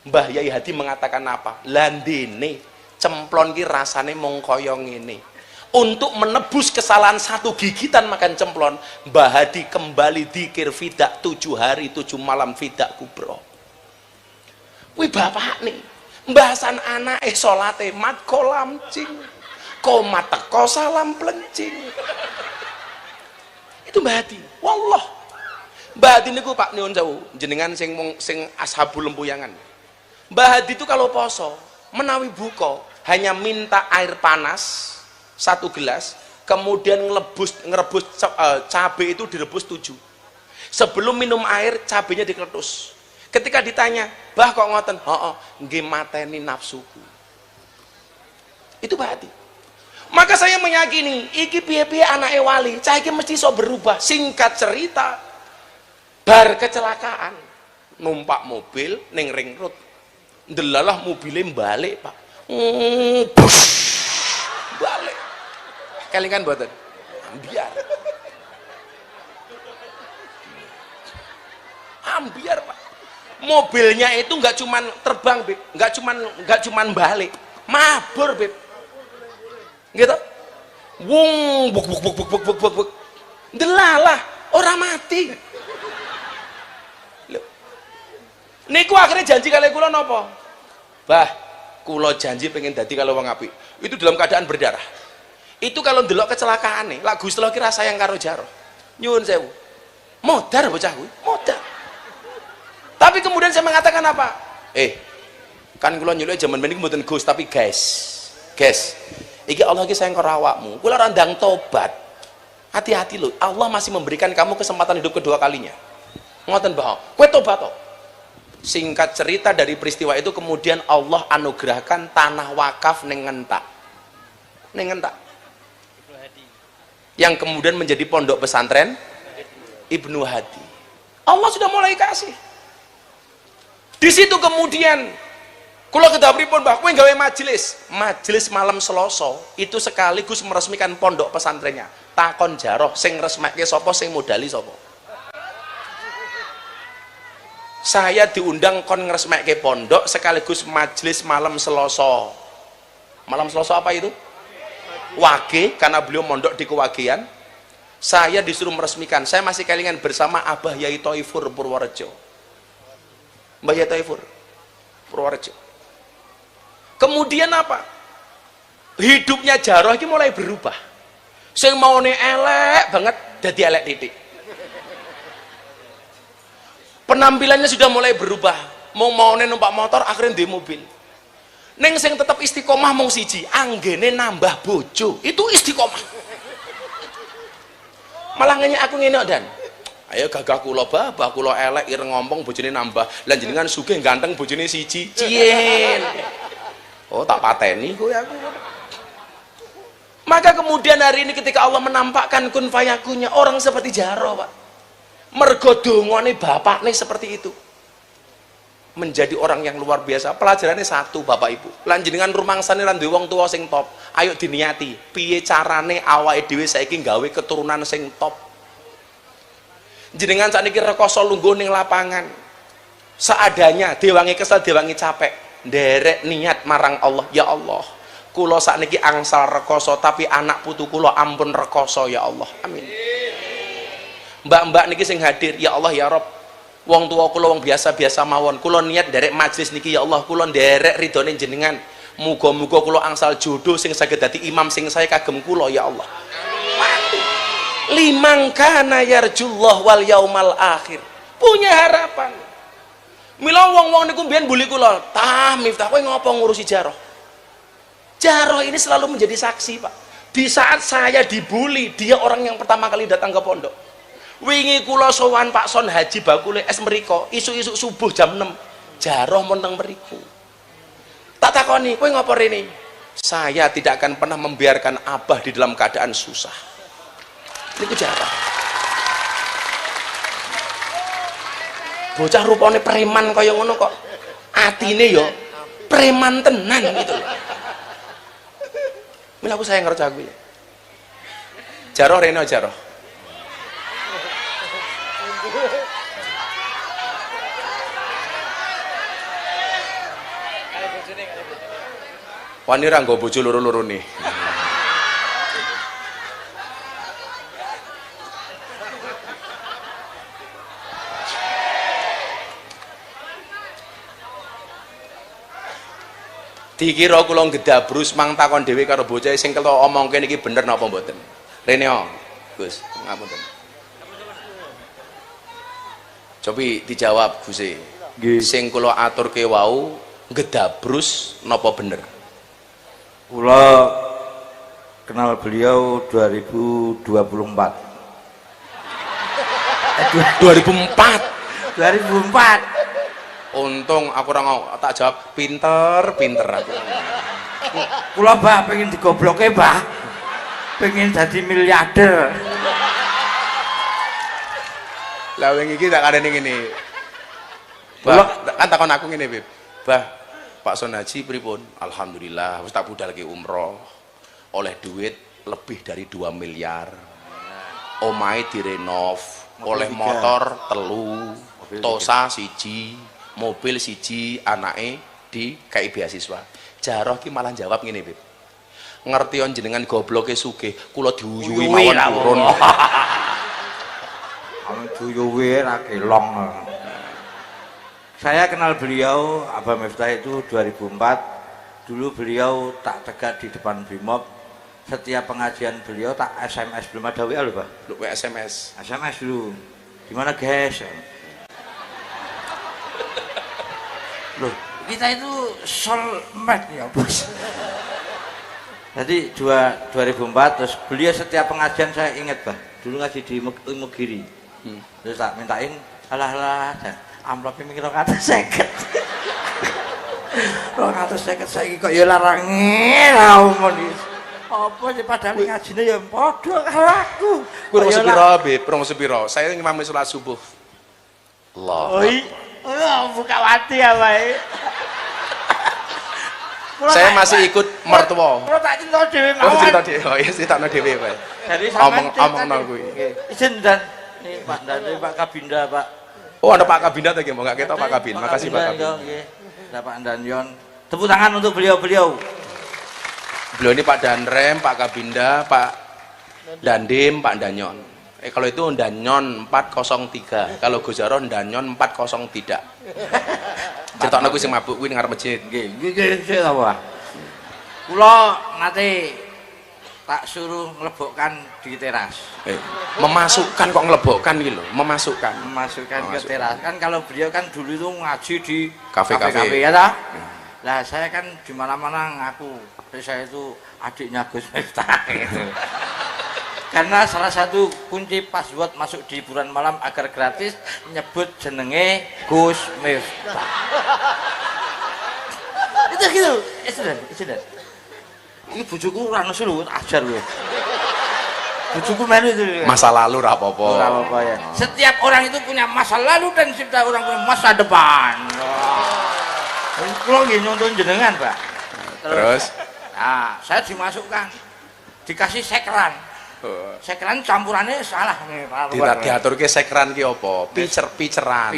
Mbah Yai Hadi mengatakan apa? Landene cemplon ki rasane mung kaya ngene. Untuk menebus kesalahan 1 gigitan makan cemplon, Mbah Hadi kembali dikir fidak 7 hari 7 malam fidak kubro. Wih bapak nih, mbahasan anak salate mat kolam cing, komat teko salam plencing. Itu Mbah Hadi. Wallah. Mbah Hadi niku Pak nyuwun sewu, jenengan sing ashabul lempuyangan. Mbah Hadi itu kalau poso, menawi buka hanya minta air panas 1 gelas, kemudian ngerebus cabai itu direbus 7. Sebelum minum air, cabainya dikeletus. Ketika ditanya, "Bah kok ngoten?" "Heeh, nggih mateni nafsuku." Itu Mbah Hadi. Maka saya meyakini iki piye-piye anake wali, cah iki mesti iso berubah. Singkat cerita, bar kecelakaan, numpak mobil ning ring road. Ndelalah mobilnya balik, Pak. Balik. Kelingan mboten? Ambiar. Ambiar, Pak. Mobilnya itu nggak cuman terbang, Beb. Nggak cuman balik. Mabur, Beb. Gitu. Wung buk buk buk buk buk buk buk buk. Delalah, orang mati. Loh. Niku akhirnya janji kali kula napa? Bah, kula janji pengen dadi kalau wong apik. Itu dalam keadaan berdarah. Itu kalau ndelok kecelakaan nih, lagu setelah kira sayang karo Jaroh. Nyuwun sewu. Modar bocah kuwi, modar. Tapi kemudian saya mengatakan apa? Kan kula nyuluke jaman mending mboten Gus tapi guys. Iki Allah iki sayang karo awakmu. Kula ora ndang tobat. Hati-hati lho, Allah masih memberikan kamu kesempatan hidup kedua kalinya. Ngoten, Mbah. Kowe tobat to. Singkat cerita, dari peristiwa itu kemudian Allah anugerahkan tanah wakaf ning Ngentak. Ning Ngentak. Yang kemudian menjadi pondok pesantren Ibnu Hadi. Allah sudah mulai kasih. Di situ kemudian kula kedah pripun Mbah, kowe gawe majelis. Majelis malam Selasa itu sekaligus meresmikan pondok pesantrennya. Takon jaroh sing resmekke sapa, sing modali sapa? Saya diundang kon ngresmekke pondok sekaligus majelis malam Selasa. Malam Selasa apa itu? Wage, karena beliau mondok di Kewagean. Saya disuruh meresmikan. Saya masih kelingan bersama Abah Yai Toifur Purworejo. Mbah Yai Toifur Purworejo. Kemudian apa? Hidupnya Jaroh ini mulai berubah. Sing maune elek banget dadi elek titik. Penampilannya sudah mulai berubah. Maune numpak motor akhirnya di mobil. Neng sing tetap istiqomah mung siji, anggene nambah bojo. Itu istiqomah. Malah ngenyak aku ngene Dan. Ayo gagah kula babah kula elek ireng ngompong bojone nambah. Lah jenengan sugih ganteng bojone siji. Cien. Oh tak pateni kowe aku. Maka kemudian hari ini ketika Allah menampakkan kun fayakunnya orang seperti Jaroh, Pak. Mergo dongane bapakne seperti itu. Menjadi orang yang luar biasa. Pelajarannya satu, Bapak Ibu. Lan jenengan rumangsane lan duwe wong tuwa sing top. Ayo diniati, piye carane awake dhewe saiki gawe keturunan sing top. Jenengan sakniki rekoso lungguh ning lapangan. Seadanya, dewangi kesel, dewangi capek. Nderek niat marang Allah, ya Allah. Kula sakniki angsal rekoso tapi anak putu kula ampun rekoso ya Allah. Amin. Mbak-mbak niki sing hadir, ya Allah ya Rob. Wong tua kula wong biasa-biasa mawon. Kula niat derek majelis niki ya Allah, kula nderek ridhone jenengan. Muga-muga kula angsal jodoh sing saged dadi imam sing saya kagem kula ya Allah. Liman kana yarjullah wal yaumal akhir. Punya harapan. Mila wong-wong niku mbiyen buli kula, "Tah Miftah kowe ngopo ngurusi Jaroh?" Jaroh ini selalu menjadi saksi, Pak. Di saat saya dibully, dia orang yang pertama kali datang ke pondok. Wingi kula sowan Pak Son Haji bakule es mriko, isu-isu subuh jam 6. Jaroh monteng mriku. Tak takoni, kowe ngopo rene? Saya tidak akan pernah membiarkan Abah di dalam keadaan susah. Niku Jaroh. Bocah rupane preman kaya ngono kok. Atine yo preman tenan gitu loh. Mila aku sayang ngerti aku ya. Jaroh rene Jaroh. Wani ra nggo bojo loro-loro nih. Dikira kula ngedabrus mang takon dhewe karo bocah sing kelo omongke niki bener napa mboten. Rene Gus, ngapunten. Cobi dijawab Gus. Nggih. Sing kula aturke wau ngedabrus napa bener? Kula kenal beliau 2024. 2004. 2004. Untung aku ora tak jawab pinter aku. Kula Mbah pengen digobloke Mbah. Pengen jadi miliarder. Lah wingi iki tak kadene ngene. Bah, kan takon aku ngene, Beb. Bah, Pak Son Haji pripun? Alhamdulillah wis tak budalke umroh. Oleh duit lebih dari 2 miliar. Omahe direnov, oleh motor 3, Tosa 1, mobil 1, anake dikai beasiswa. Jaroh ki malah jawab ngene, Beb. Ngerti on jenengan gobloke sugih, kula diuyuhi mawon turun. Anu duyuwe ra kelong. Saya kenal beliau Abah Miftah itu 2004. Dulu beliau tak tegak di depan Brimob. Setiap pengajian beliau tak SMS, belum ada WA loh, Pak. Lu SMS. SMS dulu. Gimana guys? Loh, kita itu soulmate ya, Bos. Jadi 2004 terus beliau setiap pengajian saya ingat, Pak. Dulu ngaji di Imogiri. Terus tak mintain alah Amplopnya mikir 250. 250 saiki kok ya larange ra umon iki. Apa sih padahal ngajine ya padha karo aku. Kurang sepiro, Beb, kurang sepiro. Saya ngimami salat subuh. Allah. Buka wati ya, Pak. Saya masih ikut mertua. Kalau tak cerita dhewe mawon. Oh, cerita dhewe. Oh, iya cerita dhewe, Pak. Jadi omong kuwi. Nggih. Izin dan nih Pak dari Pak Kabinda, Pak. Oh, ada Pak Kabinda tadi, enggak ketok Pak Kabin. Makasih Pak Kabin. Nggih. Ada Pak Danyon. Tepuk tangan untuk beliau-beliau. Beliau ini Pak Danrem, Pak Kabinda, Pak Dandim, Pak Danyon. Kalau itu Danyon 403. Kalau Gus Jaro Danyon 40 tidak. Cetokno kuwi sing mabuk kuwi ning ngarep masjid. Nggih, sik apa? Kula nate tak suruh nglebokkan di teras. Memasukkan kok nglebokkan iki lho, memasukkan Ke teras. Kan kalau beliau kan dulu itu ngaji di kafe-kafe ya ta? Lah saya kan di mana-mana ngaku saya itu adiknya Gus Miftah gitu. Karena salah satu kunci password masuk di hiburan malam agar gratis nyebut jenenge Gus Miftah. Itu gitu, itu. Ini bujuku ora nesu lho, ajar lho. Bujuku melu itu. Masa lalu ra apa-apa. Ora apa-apa ya. Setiap orang itu punya masa lalu dan setiap orang punya masa depan. Kulo nggih nyonton jenengan, Pak. Terus nah, saya dimasukkan. Dikasih sekeran. Sekeran campurannya salah nih, Pak. diaturke sekran ki apa? Piceran.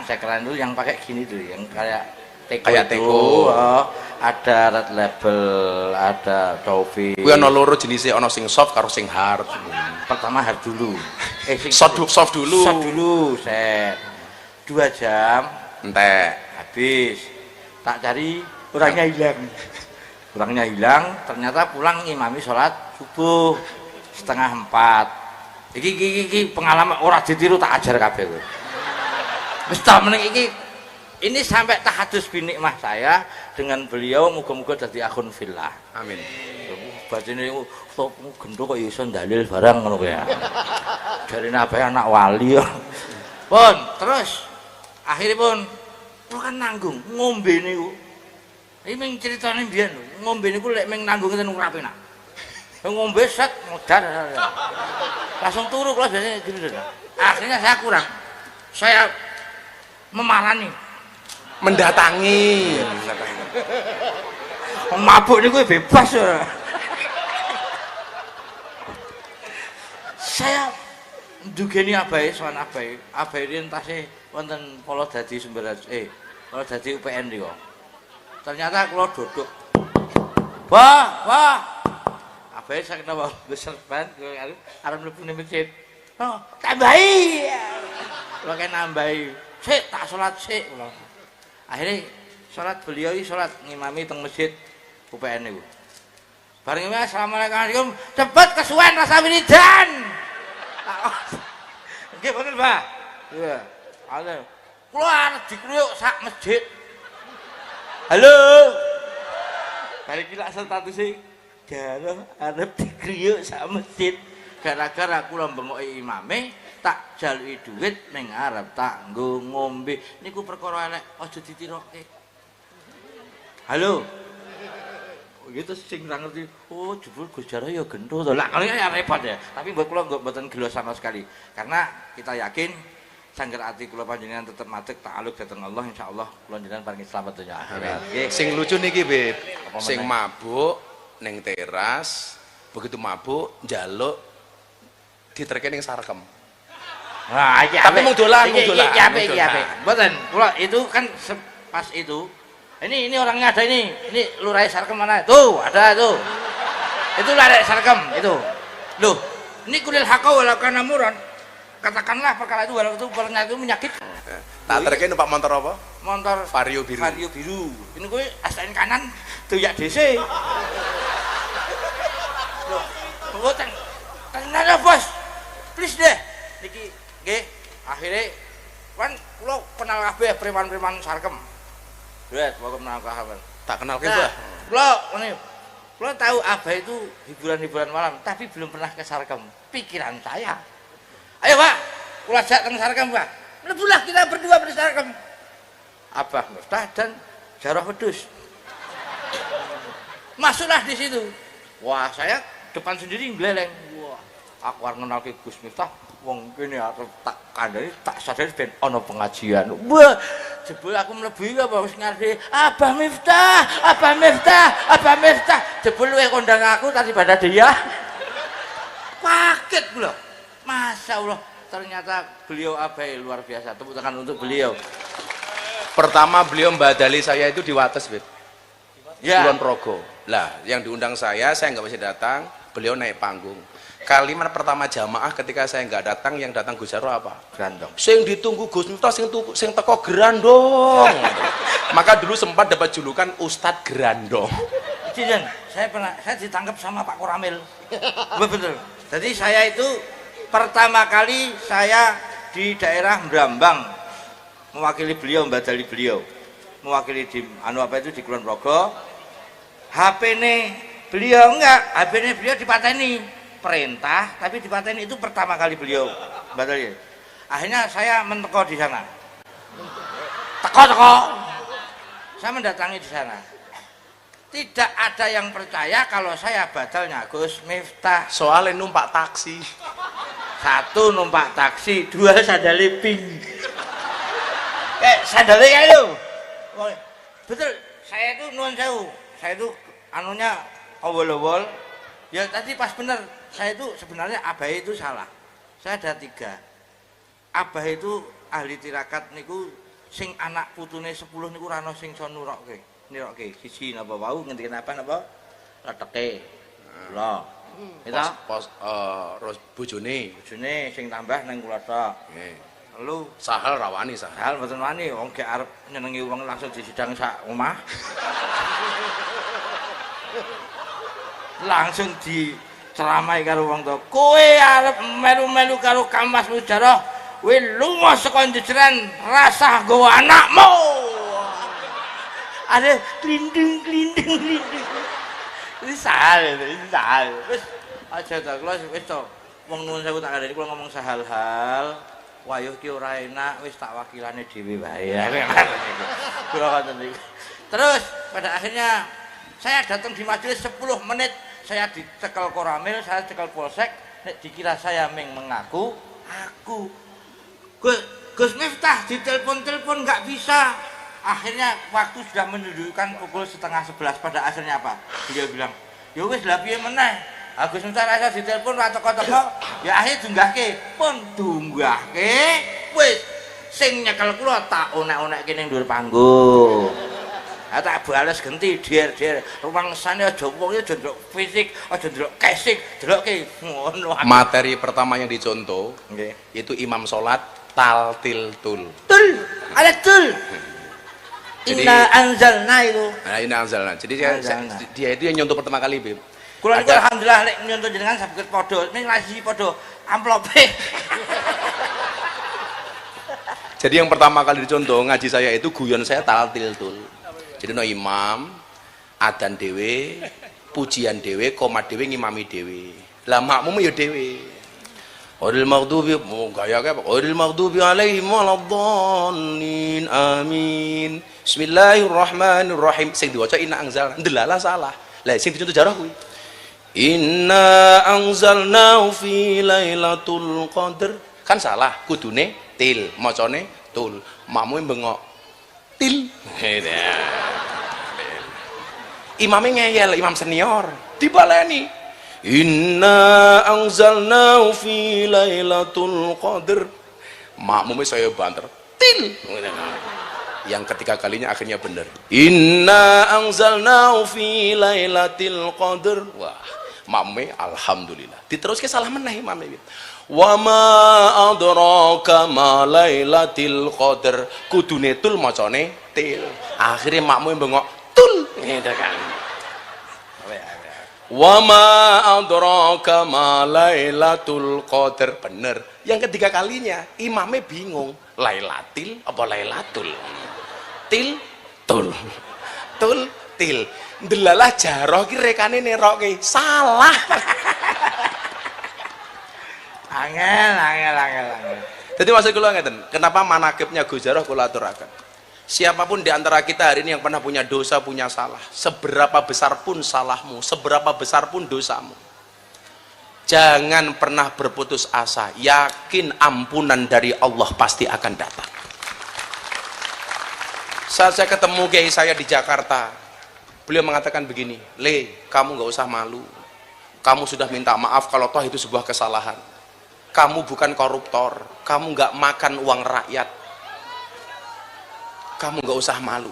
Sekeran itu yang pakai gini tuh, yang kayak teko. Kayak teko. Oh, ada red label, ada Taufik. Kuwi ana loro jenise, ana sing soft karo sing hard. Pertama hard dulu. Soft dulu. Soft dulu, set. 2 jam Entek. habis. Tak cari orangnya hilang. Ternyata pulang ngimami sholat subuh 3:30. Iki pengalaman ora ditiru, tak ajar kabeh kowe. Wis ta meneng ini sampai tahadus binikmah saya dengan beliau, muga-muga dadi akun fillah. Amin. Bajine gendho kok iso dalil barang ngono kowe ya. Jarine abahe anak wali ya. Pun, terus akhirnya pun kula kan nanggung ngombe niku. Iki ming critane mbiyen lho, ngombe niku lek ming nanggung ngeten ora penak. Ngombe set modar. Langsung turu kula biasanya gitu lho. Akhirnya saya kurang. Saya memarani, Mendatangi. Wong mabuk niku bebas ya. Saya ndugeni abahe sowan abahe. Abahe riyen tasih wonten Polo Dadi Polo Dadi UPN niku. Ternyata kula duduk. Wah. Abahe sak napa besar banget arep mlebu ning masjid. Oh, tambahi. Kula kan nambahi. Sik tak salat sik kula. Akhirnya salat beliau iki salat ngimami teng masjid UPN niku. Bareng iki assalamualaikum cepet kesuwen rasa wiridan. Nggih bener, Pak. Iya. Halo. Kula arep dikruyuk sak masjid. Halo. Balik iki lak status jare arep dikruyuk sak masjid. Gara-gara kula bengoki imame tak jaluki duit ning arep tak nggo ngombe. Niku perkara elek aja ditirokke. Halo. Gitu sing ora ngerti. Oh, jebul Gus Jaro ya gendho to. Lah kali ya repot ya. Tapi buat kula mboten gelo sama sekali. Karena kita yakin sangger ati kula panjenengan tetep madheg ta'aluk dhateng Allah, insyaallah kula jenengan paringi slamet donya akhirat. Nggih. Sing lucu niki, Beb. Sing mabuk ning teras, begitu mabuk njaluk diterke ning sarkem. Nah, iki tapi mung dolan. Iki apik. Mboten, kula itu kan pas itu. Ini orangnya ada ini Lurah Sarkem mana? Tuh, ada tuh. Itu Lurah Sarkem itu. Loh, ini kulil hakau walau kana muran. Katakanlah perkara itu walau itu menyakitkan. Tak terke numpak motor apa? Motor Vario biru. Ini kuwi STN kanan doyak DC. Loh, mboten. Tenan Bos. Please deh. Niki nggih, akhirnya kan kula kenal kabeh preman-preman Sarkem. Lihat, mau kenal kawan. Tak kenal ke Mbah. Kula tahu Abah itu hiburan-hiburan malam, tapi belum pernah ke Sarkem. Pikiran saya. Ayo, Pak. Kula ajak ke Sarkem, Pak. Mlebulah kita berdua bersama Abah Miftah dan Jarah Wedhus. Masuklah di situ. Wah, saya depan sendiri ngleleng. Wah, aku arep ngenalke Gus Miftah. Wong kene arep tak kandhani tak sadari ben ana pengajian. Wah, jebul aku mlebu iki apa wis ngarep Abah Miftah, Abah Miftah, Abah Miftah. Jebul luwih kondang aku tadi pada dia. Kaget kula. Masya Allah, ternyata beliau abai luar biasa. Tepuk tangan untuk beliau. Pertama beliau mbadali saya itu di Wates, Beb. Ya. Kulon Progo. Lah, yang diundang saya nggak bisa datang. Beliau naik panggung. Kalimat pertama jamaah ketika saya nggak datang, yang datang Gus Jarwo apa? Grandong. Sing ditunggu Gus Miftah, sing teko Grandong. Maka dulu sempat dapat julukan Ustadz Grandong. Cijen, saya ditangkap sama Pak Koramil. Betul. Jadi saya itu pertama kali saya di daerah Brambang mewakili beliau, mbadali beliau. Mewakili di di Kulon Progo. HP-ne beliau enggak, HP-ne beliau dipateni. Perintah, tapi dipateni itu pertama kali beliau mbadali. Akhirnya saya menteko di sana. Teko. Saya mendatangi di sana. Tidak ada yang percaya kalau saya badalnya Gus Miftah. Soalnya numpak taksi. 1 numpak taksi, 2 sandale pink. Sandale kayak itu. Betul, saya itu nuwun sewu. Saya itu anunya awol-awol. Ya tadi pas bener, saya itu sebenarnya abah itu salah. Saya ada 3. Abah itu ahli tirakat niku sing anak putune 10 niku ra ono sing iso nurokke. Nirokke siji napa wau ngendikan apa napa? Reteke. Lho. Kita Pos bojone sing tambah nang kula tok. nggih. Lalu Sahal rawani sahal. hal mboten wani wong gek arep nyenengi wong langsung disidang sak omah. Langsung diceramai karo wong tua. Kowe arep melu-melu karo Kamas Mujarah, kowe lunga saka jejeran rasah nggawa anakmu. Ada klinding. Ini sahal. Wis aja ta kula wis to. Wong nuwun sewu tak kandhani kula ngomong sahal-hal. Wayuh ki ora enak, wis tak wakilane dhewe wae. Kula ngoten niku. Terus pada akhirnya saya datang di majelis 10 menit, saya dicekel Koramil, saya cekel Polsek, nek dikira saya mengaku, aku Gus Miftah ditelepon-telepon nggak bisa. Akhirnya waktu sudah menunjukkan pukul 10:30 pada akhirnya apa? Beliau bilang, ya wis lha piye meneh? Gus Miftah rasa ditelepon ra teko-teko, ya akhirnya dunggahke, pun dunggahke, wis sing nyekel kula tak onek-onekke ning dhuwur panggung. Tak bales genti der rumangsane aja wong aja ndelok fisik, aja ndelok kesik, delokke ngono. Materi pertama yang dicontoh Nggih. itu imam sholat taltil tul. Tul, ada tul. Jadi- Inna anzalna itu. Nah, ini Anzalna. Jadi Anzalna. dia itu yang nyontoh pertama kali, Bib. Kula niku Ada- alhamdulillah nek nyontoh jenengan saged padha, ning lagi padha amplope. Jadi yang pertama kali dicontoh ngaji saya itu guyon saya taltil tul. Jadi no imam, adzan dewe, pujian dewe, komat dewe, ngimami dewe. Lah makmum ya dewe. Ghairil maghdubi gaya apa? Ghairil maghdubi alaihim waladdallin. Amin. Bismillahirrahmanirrahim. Sing diwaca inna anzalna. Ndelala salah. Lah sing dicontoh jarah kuwi. Inna anzalnahu fi lailatul qadr. Kan salah, kudune til, macane tul. Makmume bengok til. Imamnya ngeyel, imam senior dibaleni. Inna anzalnahu fi lailatul qadr. Makmumnya saya banter til. Yang ketiga kalinya akhirnya benar. Inna anzalnahu fi lailatul qadr. Wah, makmumnya alhamdulillah. Diteruskan salah meneh imamnya. Wa ma adraka ma lailatul qadr. Kudune tul macane til. Akhirnya makmumnya bengok tul. Gitu kan. Wa ma adraka ma lailatul qadr. Bener. Yang ketiga kalinya imamnya bingung, lailatil apa lailatul? Til tul. Tul til. Ndelalah jarah ki rekane nerokke salah. Angel. Jadi maksud kula ngeten, kenapa manakibnya Gus Jarah kula aturaken. Siapapun di antara kita hari ini yang pernah punya dosa, punya salah, seberapa besar pun salahmu, seberapa besar pun dosamu, jangan pernah berputus asa, yakin ampunan dari Allah pasti akan datang. Saat saya ketemu kiai saya di Jakarta, beliau mengatakan begini, Le, kamu nggak usah malu, kamu sudah minta maaf kalau toh itu sebuah kesalahan, kamu bukan koruptor, kamu nggak makan uang rakyat, kamu nggak usah malu.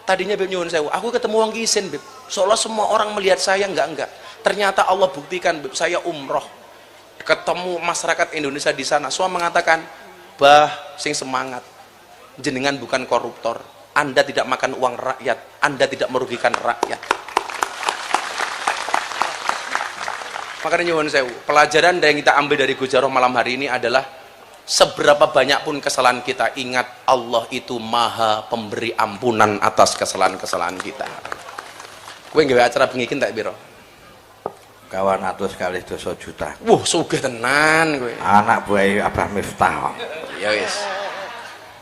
Tadinya Beb nyuwun sewu, aku ketemu wong kisin Beb, seolah semua orang melihat saya enggak, ternyata Allah buktikan Beb, saya umroh ketemu masyarakat Indonesia di sana, semua mengatakan, bah sing semangat, jenengan bukan koruptor, Anda tidak makan uang rakyat, Anda tidak merugikan rakyat. Makanya nyuwun sewu, pelajaran yang kita ambil dari Gus Jarah malam hari ini adalah seberapa banyak pun kesalahan kita, ingat Allah itu maha pemberi ampunan atas kesalahan-kesalahan kita. Kowe nggawe acara bengi iki tak piro? Kawan atus kali dosa juta. Wuh, sugih tenan kowe. Anak buah Abah Miftah. Ya wis.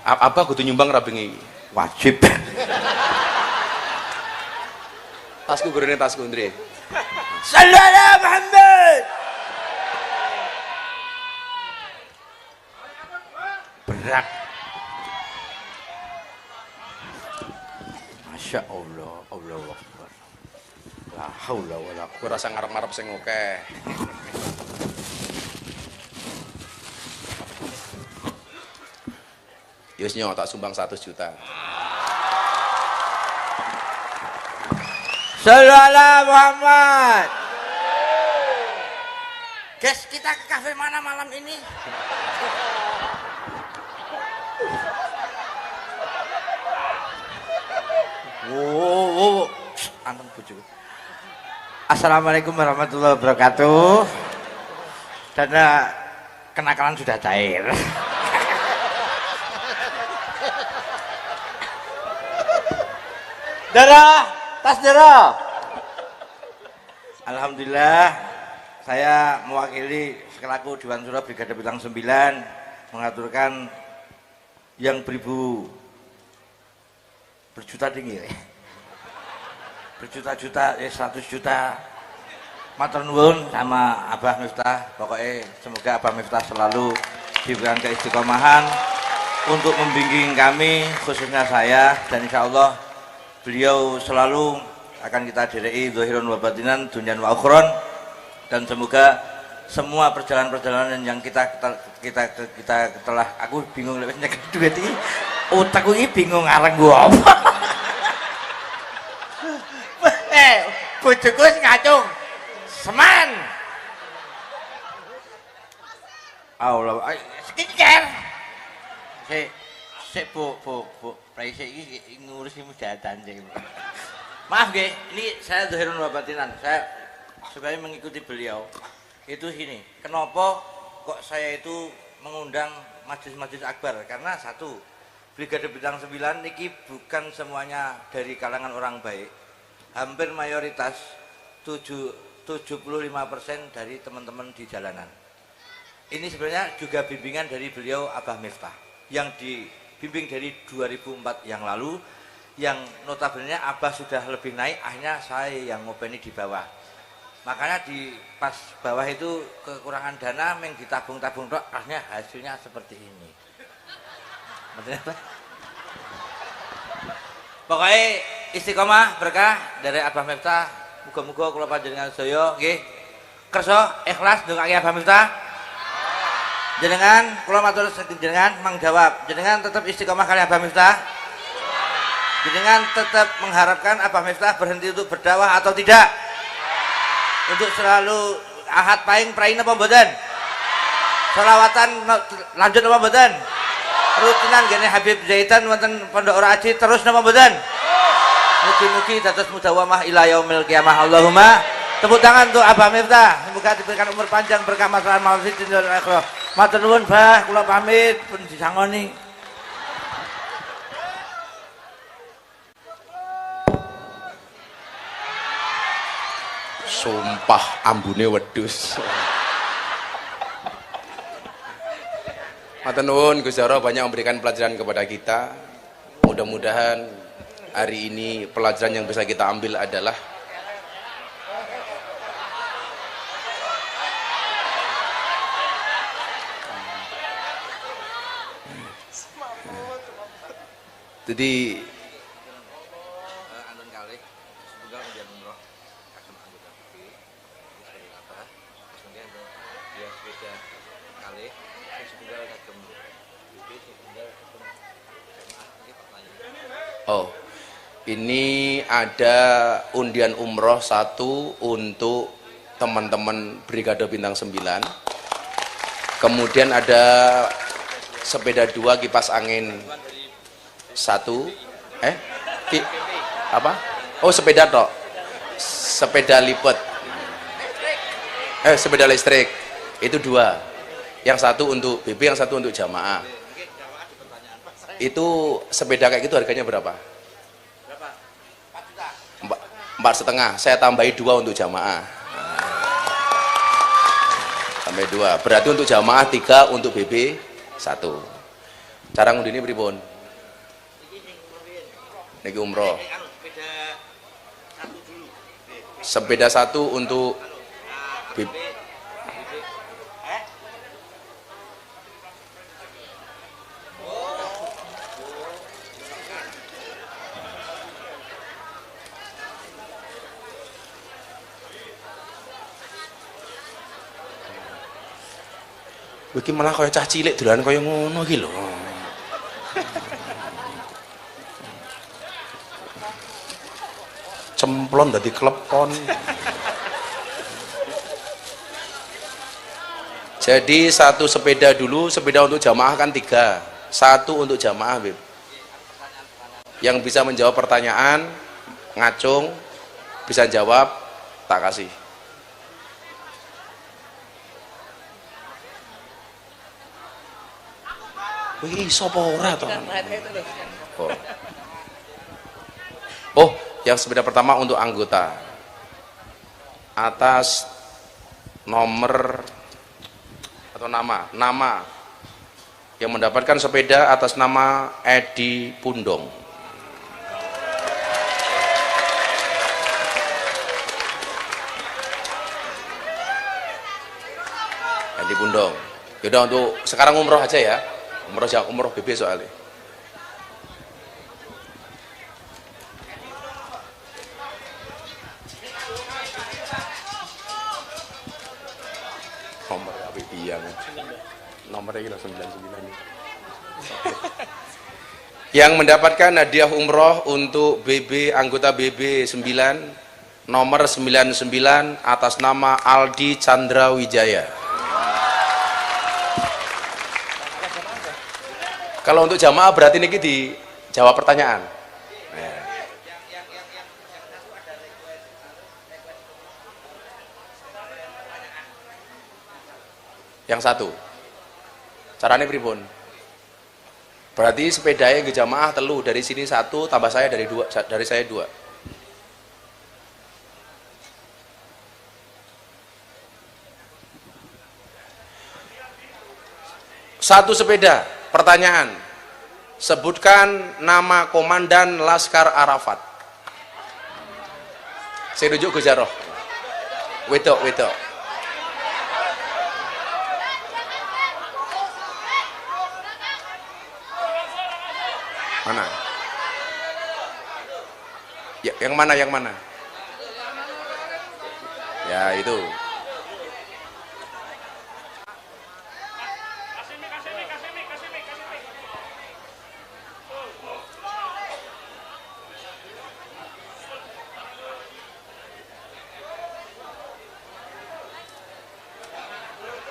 Abah kudu nyumbang ra bengi iki. Wajib. Tasku gurune tasku Ndre. Sallallahu Muhammad. Berat. Masya Allah, Allahu Akbar. La haula wala Aku rasa ngarep-ngarep sing akeh. Yus nyo tak sumbang 100 juta. Sallallahu Muhammad. Guys, kita ke kafe mana malam ini? Wow, anteng bojoku. Assalamualaikum warahmatullahi wabarakatuh. Dana kenakalan sudah cair. Darah, tas darah. Alhamdulillah, saya mewakili selaku Dewan Suro Brigade Bintang 9 mengaturkan yang berjuta tinggi, berjuta-juta, 100 juta. Matur nuwun sama Abah Miftah. Pokoknya semoga Abah Miftah selalu diberikan keistiqomahan untuk membimbing kami, khususnya saya, dan insya Allah beliau selalu akan kita direi zahirun wa batinan, dunyan wa ukhron, dan semoga semua perjalanan-perjalanan yang kita telah, aku bingung lewat nyeket duit ini, otakku ini bingung ngarang gua apa. Bojoku ngacung seman. Allah, skincare. Bu, Praise ini ngurus ini mujahatan. Maaf nggih, ini saya zahirun wa batinan. Saya supaya mengikuti beliau. Itu sini. Kenapa kok saya itu mengundang majelis-majelis akbar? Karena satu, Brigade Bintang 9 niki bukan semuanya dari kalangan orang baik. Hampir mayoritas 75% dari teman-teman di jalanan. Ini sebenarnya juga bimbingan dari beliau Abah Miftah yang dibimbing dari 2004 yang lalu, yang notabene Abah sudah lebih naik, akhirnya saya yang ngopeni di bawah. Makanya di pas bawah itu kekurangan dana, meng ditabung-tabung tok, akhirnya hasilnya seperti ini. Pokoknya istiqomah berkah dari Abah Miftah. Muga-muga kula panjenengan sedaya nggih kersa ikhlas ndongake Abah Miftah. Jenengan kula matur jenengan mengjawab, jenengan tetap istiqomah kali Abah Miftah. Jenengan tetap mengharapkan Abah Miftah berhenti untuk berdakwah atau tidak? Untuk selalu ahad paing praing napa mboten? Selawatan lanjut napa mboten? Rutinan gene Habib Zaitan wonten Pondok Ora Aji terus napa mboten? Mugi-mugi dados mudawamah ila yaumil qiyamah. Allahumma. Tepuk tangan untuk Abah Miftah. Semoga diberikan umur panjang berkah maslahat maut dunya wal akhirah. Matur nuwun, Bah, kula pamit pun disangoni. Sumpah ambune wedhus. Matur nuwun Gus Zoro banyak memberikan pelajaran kepada kita. Mudah-mudahan hari ini pelajaran yang bisa kita ambil adalah jadi Anten kalih setunggal kemudian umroh kagem anggota BPI sebagai apa? Terus kemudian dia sepeda kalih setunggal kagem BPI setunggal kagem jamaah ini pertanyaan. oh, ini ada undian umroh 1 untuk teman-teman Brigade Bintang 9. Kemudian ada sepeda 2 kipas angin 1. Apa? Oh, sepeda tok. Sepeda lipat. Sepeda listrik. Itu 2. Yang 1 untuk BB, yang 1 untuk jamaah. Itu sepeda kayak gitu harganya berapa? 4,5. Saya tambahi 2 untuk jamaah. Tambah 2. Berarti untuk jamaah 3, untuk BB 1. Cara ngundine pripun? Niki umroh. Sepeda 1 untuk BB. Iki malah kaya cah cilik dolan kaya ngono iki lho. Cemplon dadi klepon. Jadi 1 sepeda dulu, sepeda untuk jamaah kan 3. 1 untuk jamaah, Beb. Yang bisa menjawab pertanyaan, ngacung, bisa jawab, tak kasih. Wih, sapa ora to? Oh. Oh, yang sepeda pertama untuk anggota. Atas nomor atau nama yang mendapatkan sepeda atas nama Edi Pundong. Edi Pundong. Yaudah untuk sekarang umroh aja ya. Umroh BB soalnya. Nomor apa iya? Nomornya kira 99. Yang mendapatkan hadiah umroh untuk BB anggota BB 9 nomor 99 atas nama Aldi Chandra Wijaya. Kalau untuk jamaah berarti niki dijawab pertanyaan. Yang 1. Caranya pripun? Berarti sepedanya ke jamaah telu, dari sini 1 tambah saya dari 2, dari saya 2. Satu sepeda. Pertanyaan, sebutkan nama komandan Laskar Arafat. Saya rujuk ke Jaroh. Wedok. Mana? Ya, yang mana? Ya, itu.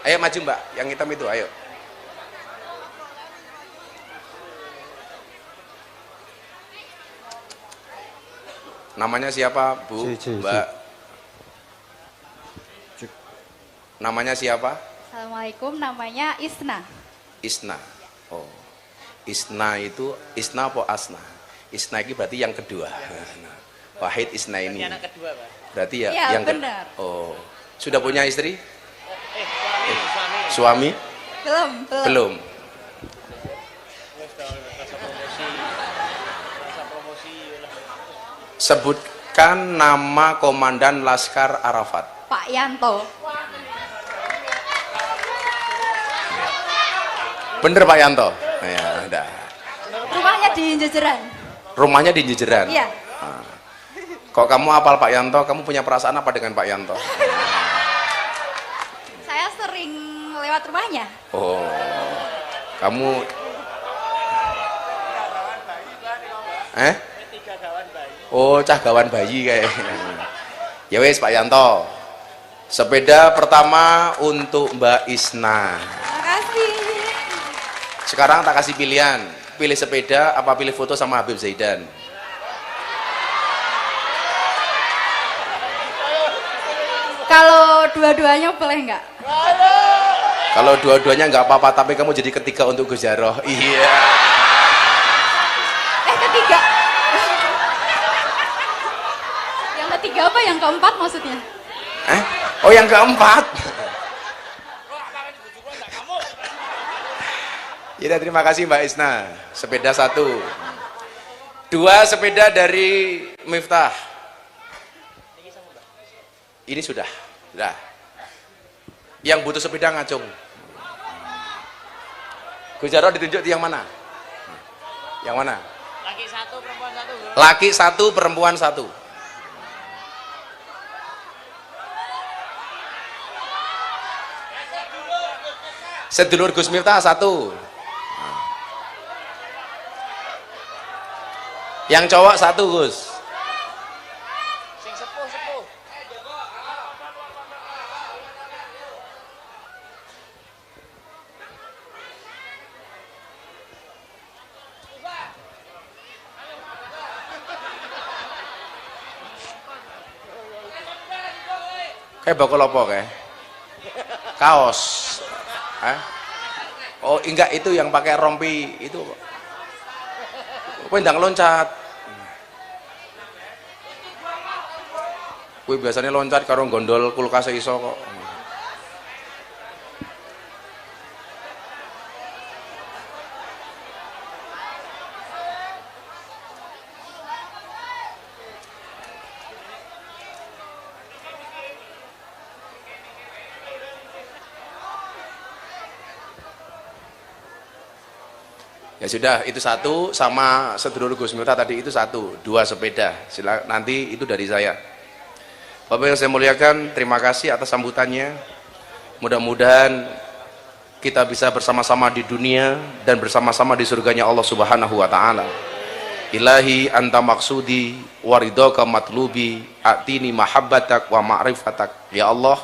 Ayo maju Mbak, yang hitam itu, ayo. Namanya siapa, Bu? Mbak. Namanya siapa? Assalamualaikum, namanya Isna. Isna. Oh. Isna itu, Isna apa Asna? Isna ini berarti yang kedua. Wahid Isna ini. Anak kedua, Pak. Berarti ya, Iya, yang benar. Oh. Sudah punya istri? Suami. Suami? Belum. Belum. Sebutkan nama Komandan Laskar Arafat. Pak Yanto. Bener Pak Yanto? Ya, udah. Rumahnya di Jejeran. Rumahnya di Jejeran? Iya. Kok kamu apal Pak Yanto? Kamu punya perasaan apa dengan Pak Yanto? Saya sering lewat rumahnya. Oh, kamu Oh, cah gawan bayi kayak. Ya wes Pak Yanto. Sepeda pertama untuk Mbak Isna. Makasih. Sekarang tak kasih pilihan. Pilih sepeda apa pilih foto sama Habib Zaidan? Kalau dua-duanya boleh nggak? Kalau dua-duanya nggak apa-apa, tapi kamu jadi ketiga untuk Gus Jaroh. Iya. Ketiga. Yang ketiga apa? Yang keempat maksudnya? Oh, yang keempat. Ya, terima kasih Mbak Isna. Sepeda 1. 2 sepeda dari Miftah. Ini sudah. Sudah. Yang butuh sepeda ngacung. Gus Jaroh ditunjuk di yang mana? Yang mana? Laki 1, perempuan 1. Laki 1, perempuan 1. Sedulur Gus Miftah 1. Yang cowok 1 Gus. Sing sepuh. Kayak bakal apa kayak? Kaos. Oh enggak, itu yang pakai rompi itu. Kowe ndang loncat. Kowe biasanya loncat karo gondol kulkas iso kok. Ya sudah, itu 1 sama sedulur Gus Miftah tadi itu 1, 2 sepeda. Nanti itu dari saya. Bapak yang saya muliakan, terima kasih atas sambutannya. Mudah-mudahan kita bisa bersama-sama di dunia dan bersama-sama di surganya Allah Subhanahu wa taala. Ilahi anta maksudi waridhaka matlubi atini mahabbatak wa ma'rifatak. Ya Allah,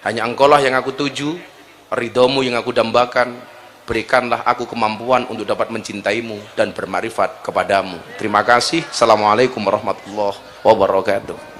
hanya Engkaulah yang aku tuju, ridhomu yang aku dambakan. Berikanlah aku kemampuan untuk dapat mencintaimu dan bermakrifat kepadamu. Terima kasih. Assalamualaikum warahmatullahi wabarakatuh.